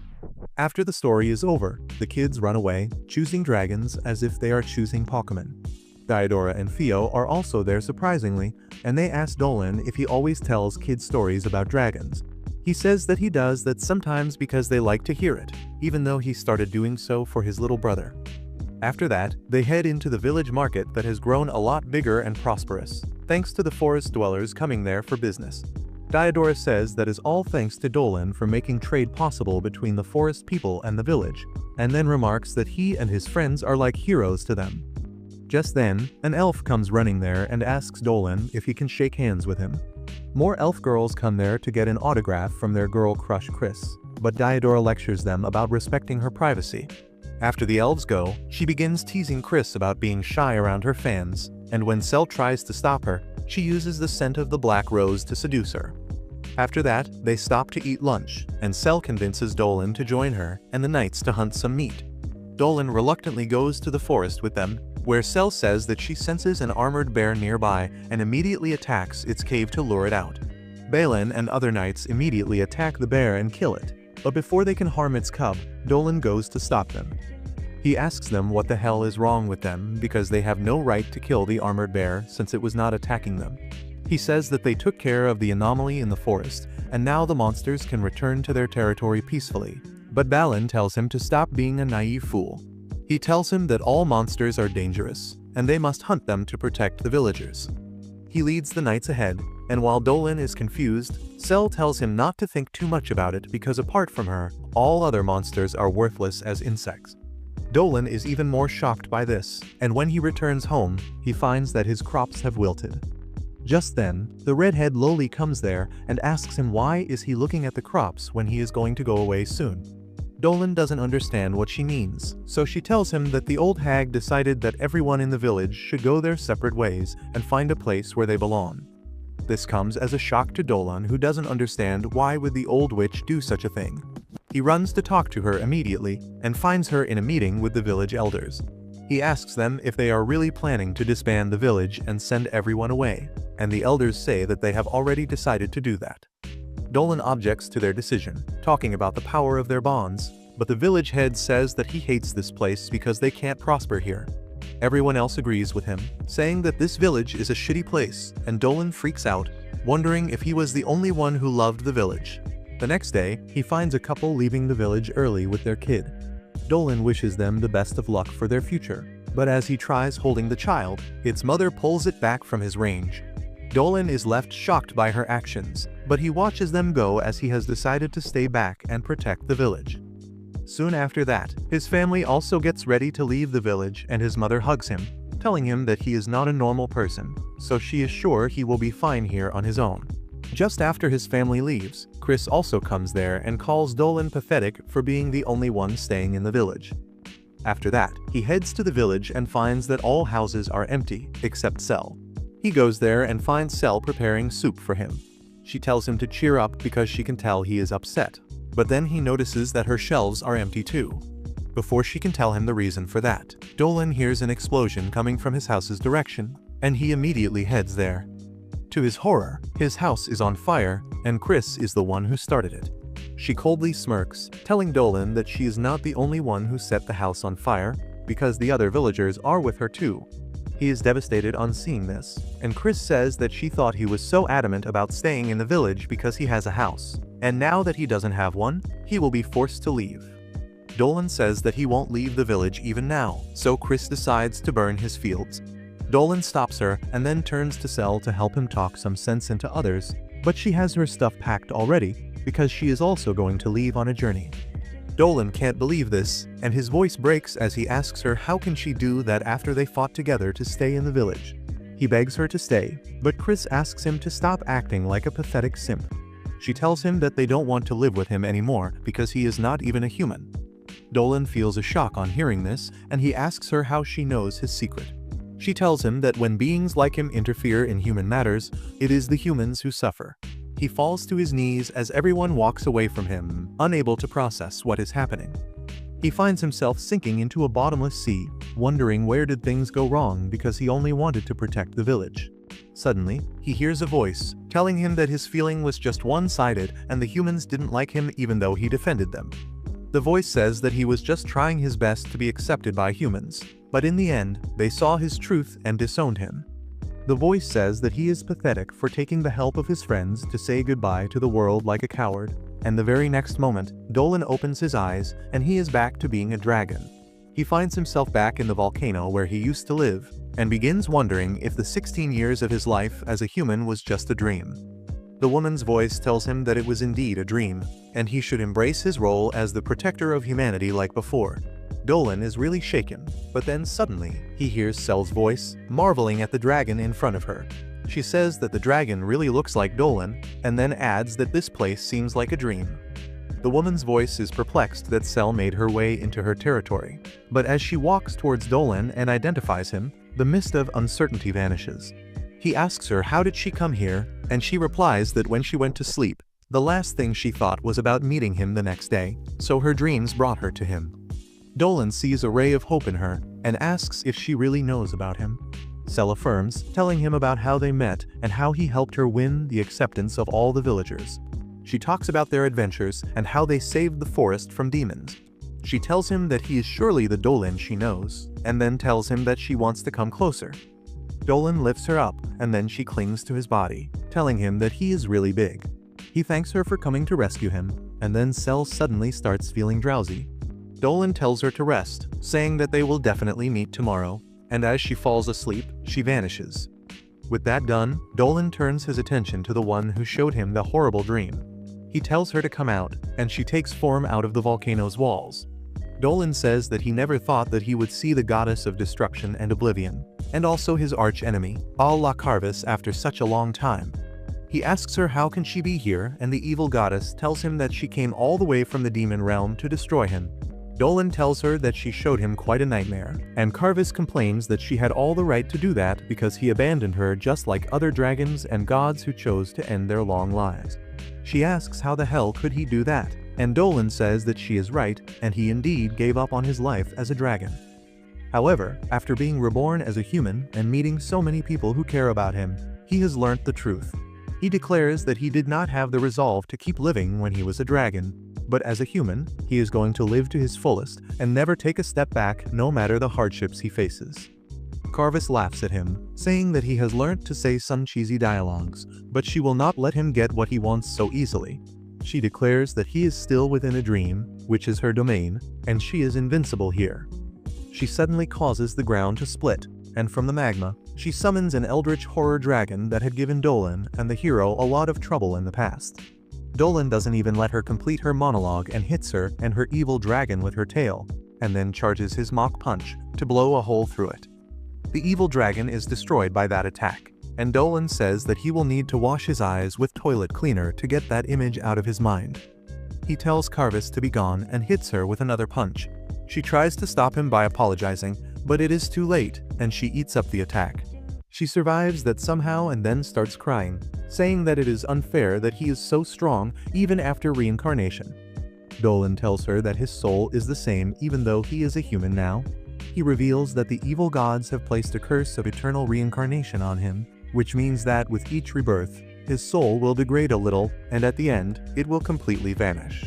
After the story is over, the kids run away, choosing dragons as if they are choosing Pokemon. Diodora and Theo are also there surprisingly, and they ask Dolan if he always tells kids stories about dragons. He says that he does that sometimes because they like to hear it, even though he started doing so for his little brother. After that, they head into the village market that has grown a lot bigger and prosperous, thanks to the forest dwellers coming there for business. Diodora says that is all thanks to Dolan for making trade possible between the forest people and the village, and then remarks that he and his friends are like heroes to them. Just then, an elf comes running there and asks Dolan if he can shake hands with him. More elf girls come there to get an autograph from their girl crush Chris, but Diodora lectures them about respecting her privacy. After the elves go, she begins teasing Chris about being shy around her fans, and when Cell tries to stop her, she uses the scent of the black rose to seduce her. After that, they stop to eat lunch, and Cell convinces Dolan to join her and the knights to hunt some meat. Dolan reluctantly goes to the forest with them, where Cell says that she senses an armored bear nearby and immediately attacks its cave to lure it out. Balin and other knights immediately attack the bear and kill it, but before they can harm its cub, Dolan goes to stop them. He asks them what the hell is wrong with them because they have no right to kill the armored bear since it was not attacking them. He says that they took care of the anomaly in the forest, and now the monsters can return to their territory peacefully, but Balin tells him to stop being a naive fool. He tells him that all monsters are dangerous, and they must hunt them to protect the villagers. He leads the knights ahead, and while Dolan is confused, Cell tells him not to think too much about it because apart from her, all other monsters are worthless as insects. Dolan is even more shocked by this, and when he returns home, he finds that his crops have wilted. Just then, the redhead Loli comes there and asks him why is he looking at the crops when he is going to go away soon. Dolan doesn't understand what she means, so she tells him that the old hag decided that everyone in the village should go their separate ways and find a place where they belong. This comes as a shock to Dolan, who doesn't understand why would the old witch do such a thing. He runs to talk to her immediately and finds her in a meeting with the village elders. He asks them if they are really planning to disband the village and send everyone away, and the elders say that they have already decided to do that. Dolan objects to their decision, talking about the power of their bonds, but the village head says that he hates this place because they can't prosper here. Everyone else agrees with him, saying that this village is a shitty place, and Dolan freaks out, wondering if he was the only one who loved the village. The next day, he finds a couple leaving the village early with their kid. Dolan wishes them the best of luck for their future, but as he tries holding the child, its mother pulls it back from his range. Dolan is left shocked by her actions, but he watches them go as he has decided to stay back and protect the village. Soon after that, his family also gets ready to leave the village and his mother hugs him, telling him that he is not a normal person, so she is sure he will be fine here on his own. Just after his family leaves, Chris also comes there and calls Dolan pathetic for being the only one staying in the village. After that, he heads to the village and finds that all houses are empty, except Cell. He goes there and finds Cell preparing soup for him. She tells him to cheer up because she can tell he is upset, but then he notices that her shelves are empty too. Before she can tell him the reason for that, Dolan hears an explosion coming from his house's direction, and he immediately heads there. To his horror, his house is on fire, and Chris is the one who started it. She coldly smirks, telling Dolan that she is not the only one who set the house on fire, because the other villagers are with her too. He is devastated on seeing this, and Chris says that she thought he was so adamant about staying in the village because he has a house, and now that he doesn't have one, he will be forced to leave. Dolan says that he won't leave the village even now, so Chris decides to burn his fields. Dolan stops her and then turns to Cell to help him talk some sense into others, but she has her stuff packed already because she is also going to leave on a journey. Dolan can't believe this, and his voice breaks as he asks her how can she do that after they fought together to stay in the village. He begs her to stay, but Chris asks him to stop acting like a pathetic simp. She tells him that they don't want to live with him anymore because he is not even a human. Dolan feels a shock on hearing this, and he asks her how she knows his secret. She tells him that when beings like him interfere in human matters, it is the humans who suffer. He falls to his knees as everyone walks away from him, unable to process what is happening. He finds himself sinking into a bottomless sea, wondering where did things go wrong because he only wanted to protect the village. Suddenly, he hears a voice, telling him that his feeling was just one-sided and the humans didn't like him even though he defended them. The voice says that he was just trying his best to be accepted by humans, but in the end, they saw his truth and disowned him. The voice says that he is pathetic for taking the help of his friends to say goodbye to the world like a coward, and the very next moment, Dolan opens his eyes and he is back to being a dragon. He finds himself back in the volcano where he used to live, and begins wondering if the 16 years of his life as a human was just a dream. The woman's voice tells him that it was indeed a dream, and he should embrace his role as the protector of humanity like before. Dolan is really shaken, but then suddenly, he hears Cell's voice, marveling at the dragon in front of her. She says that the dragon really looks like Dolan, and then adds that this place seems like a dream. The woman's voice is perplexed that Cell made her way into her territory, but as she walks towards Dolan and identifies him, the mist of uncertainty vanishes. He asks her how did she come here, and she replies that when she went to sleep, the last thing she thought was about meeting him the next day, so her dreams brought her to him. Dolan sees a ray of hope in her, and asks if she really knows about him. Cell affirms, telling him about how they met and how he helped her win the acceptance of all the villagers. She talks about their adventures and how they saved the forest from demons. She tells him that he is surely the Dolan she knows, and then tells him that she wants to come closer. Dolan lifts her up, and then she clings to his body, telling him that he is really big. He thanks her for coming to rescue him, and then Cell suddenly starts feeling drowsy. Dolan tells her to rest, saying that they will definitely meet tomorrow, and as she falls asleep, she vanishes. With that done, Dolan turns his attention to the one who showed him the horrible dream. He tells her to come out, and she takes form out of the volcano's walls. Dolan says that he never thought that he would see the goddess of destruction and oblivion, and also his arch-enemy, La Carvis, after such a long time. He asks her how can she be here, and the evil goddess tells him that she came all the way from the demon realm to destroy him. Dolan tells her that she showed him quite a nightmare, and Carvis complains that she had all the right to do that because he abandoned her just like other dragons and gods who chose to end their long lives. She asks how the hell could he do that, and Dolan says that she is right, and he indeed gave up on his life as a dragon. However, after being reborn as a human and meeting so many people who care about him, he has learnt the truth. He declares that he did not have the resolve to keep living when he was a dragon, but as a human, he is going to live to his fullest and never take a step back no matter the hardships he faces. Carvis laughs at him, saying that he has learnt to say some cheesy dialogues, but she will not let him get what he wants so easily. She declares that he is still within a dream, which is her domain, and she is invincible here. She suddenly causes the ground to split, and from the magma, she summons an eldritch horror dragon that had given Dolan and the hero a lot of trouble in the past. Dolan doesn't even let her complete her monologue and hits her and her evil dragon with her tail, and then charges his mock punch to blow a hole through it. The evil dragon is destroyed by that attack, and Dolan says that he will need to wash his eyes with toilet cleaner to get that image out of his mind. He tells Carvis to be gone and hits her with another punch. She tries to stop him by apologizing, but it is too late, and she eats up the attack. She survives that somehow and then starts crying, saying that it is unfair that he is so strong even after reincarnation. Dolan tells her that his soul is the same even though he is a human now. He reveals that the evil gods have placed a curse of eternal reincarnation on him, which means that with each rebirth, his soul will degrade a little, and at the end, it will completely vanish.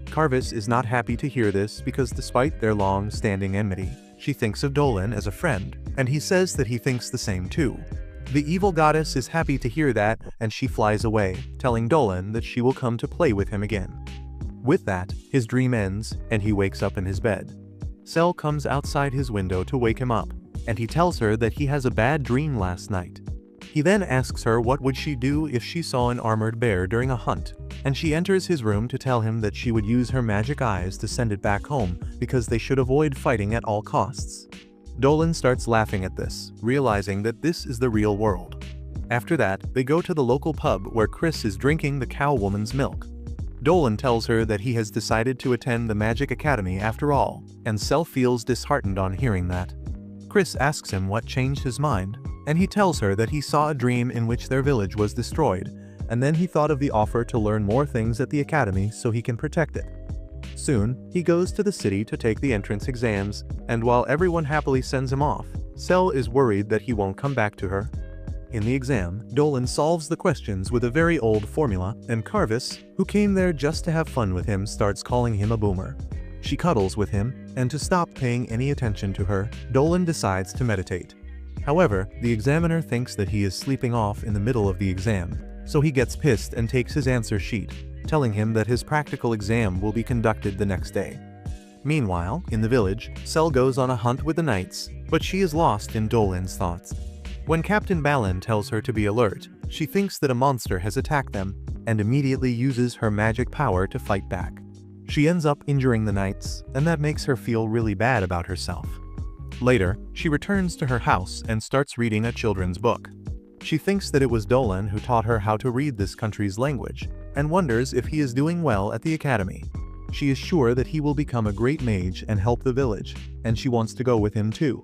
Carvis is not happy to hear this because despite their long-standing enmity, she thinks of Dolan as a friend, and he says that he thinks the same too. The evil goddess is happy to hear that, and she flies away, telling Dolan that she will come to play with him again. With that, his dream ends, and he wakes up in his bed. Cell comes outside his window to wake him up, and he tells her that he has a bad dream last night. He then asks her what would she do if she saw an armored bear during a hunt, and she enters his room to tell him that she would use her magic eyes to send it back home because they should avoid fighting at all costs. Dolan starts laughing at this, realizing that this is the real world. After that, they go to the local pub where Chris is drinking the cow woman's milk. Dolan tells her that he has decided to attend the Magic Academy after all, and Cell feels disheartened on hearing that. Chris asks him what changed his mind, and he tells her that he saw a dream in which their village was destroyed, and then he thought of the offer to learn more things at the academy so he can protect it. Soon, he goes to the city to take the entrance exams, and while everyone happily sends him off, Cell is worried that he won't come back to her. In the exam, Dolan solves the questions with a very old formula, and Carvis, who came there just to have fun with him, starts calling him a boomer. She cuddles with him, and to stop paying any attention to her, Dolan decides to meditate. However, the examiner thinks that he is sleeping off in the middle of the exam, so he gets pissed and takes his answer sheet, telling him that his practical exam will be conducted the next day. Meanwhile, in the village, Cell goes on a hunt with the knights, but she is lost in Dolan's thoughts. When Captain Balin tells her to be alert, she thinks that a monster has attacked them, and immediately uses her magic power to fight back. She ends up injuring the knights, and that makes her feel really bad about herself. Later, she returns to her house and starts reading a children's book. She thinks that it was Dolan who taught her how to read this country's language, and wonders if he is doing well at the academy. She is sure that he will become a great mage and help the village, and she wants to go with him too.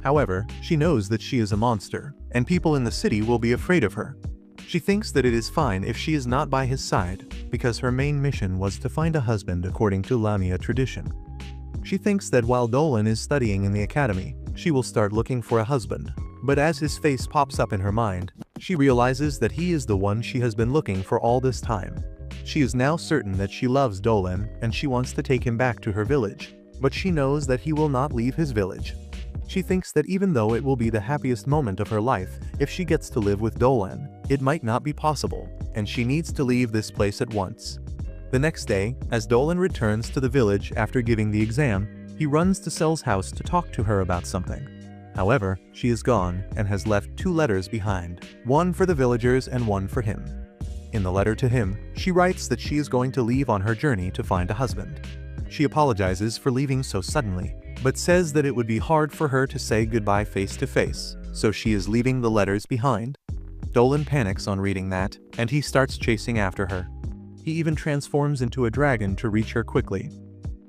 However, she knows that she is a monster, and people in the city will be afraid of her. She thinks that it is fine if she is not by his side, because her main mission was to find a husband according to Lamia tradition. She thinks that while Dolan is studying in the academy, she will start looking for a husband, but as his face pops up in her mind, she realizes that he is the one she has been looking for all this time. She is now certain that she loves Dolan and she wants to take him back to her village, but she knows that he will not leave his village. She thinks that even though it will be the happiest moment of her life if she gets to live with Dolan, it might not be possible, and she needs to leave this place at once. The next day, as Dolan returns to the village after giving the exam, he runs to Cell's house to talk to her about something. However, she is gone and has left 2 letters behind, one for the villagers and one for him. In the letter to him, she writes that she is going to leave on her journey to find a husband. She apologizes for leaving so suddenly, but says that it would be hard for her to say goodbye face to face, so she is leaving the letters behind. Dolan panics on reading that, and he starts chasing after her. He even transforms into a dragon to reach her quickly.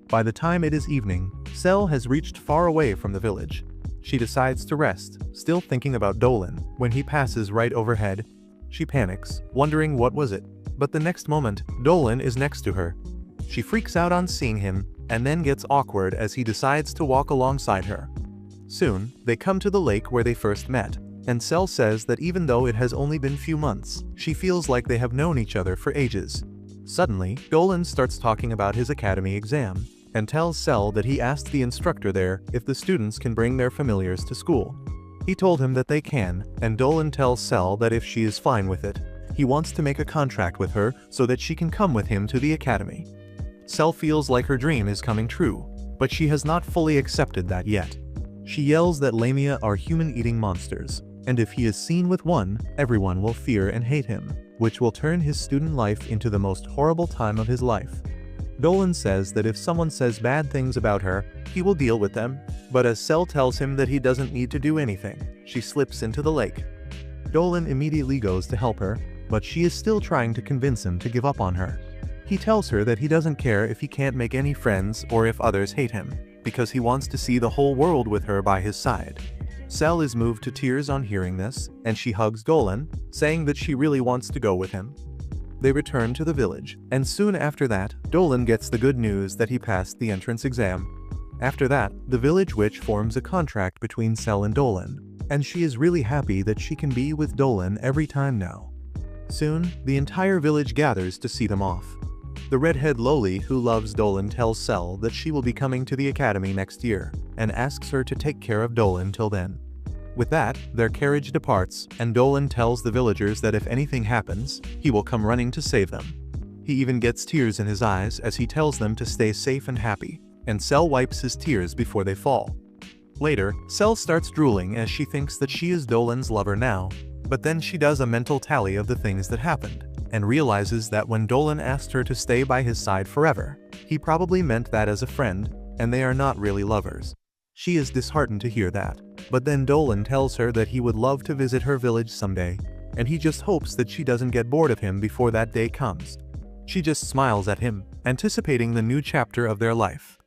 By the time it is evening, Cell has reached far away from the village. She decides to rest, still thinking about Dolan, when he passes right overhead. She panics, wondering what was it, but the next moment, Dolan is next to her. She freaks out on seeing him, and then gets awkward as he decides to walk alongside her. Soon, they come to the lake where they first met, and Cell says that even though it has only been few months, she feels like they have known each other for ages. Suddenly, Dolan starts talking about his academy exam, and tells Cell that he asked the instructor there if the students can bring their familiars to school. He told him that they can, and Dolan tells Cell that if she is fine with it, he wants to make a contract with her so that she can come with him to the academy. Cell feels like her dream is coming true, but she has not fully accepted that yet. She yells that Lamia are human-eating monsters, and if he is seen with one, everyone will fear and hate him, which will turn his student life into the most horrible time of his life. Dolan says that if someone says bad things about her, he will deal with them, but as Cell tells him that he doesn't need to do anything, she slips into the lake. Dolan immediately goes to help her, but she is still trying to convince him to give up on her. He tells her that he doesn't care if he can't make any friends or if others hate him, because he wants to see the whole world with her by his side. Cell is moved to tears on hearing this, and she hugs Dolan, saying that she really wants to go with him. They return to the village, and soon after that, Dolan gets the good news that he passed the entrance exam. After that, the village witch forms a contract between Cell and Dolan, and she is really happy that she can be with Dolan every time now. Soon, the entire village gathers to see them off. The redhead Loli who loves Dolan tells Cell that she will be coming to the academy next year, and asks her to take care of Dolan till then. With that, their carriage departs, and Dolan tells the villagers that if anything happens, he will come running to save them. He even gets tears in his eyes as he tells them to stay safe and happy, and Cell wipes his tears before they fall. Later, Cell starts drooling as she thinks that she is Dolan's lover now, but then she does a mental tally of the things that happened, and realizes that when Dolan asked her to stay by his side forever, he probably meant that as a friend, and they are not really lovers. She is disheartened to hear that, but then Dolan tells her that he would love to visit her village someday, and he just hopes that she doesn't get bored of him before that day comes. She just smiles at him, anticipating the new chapter of their life.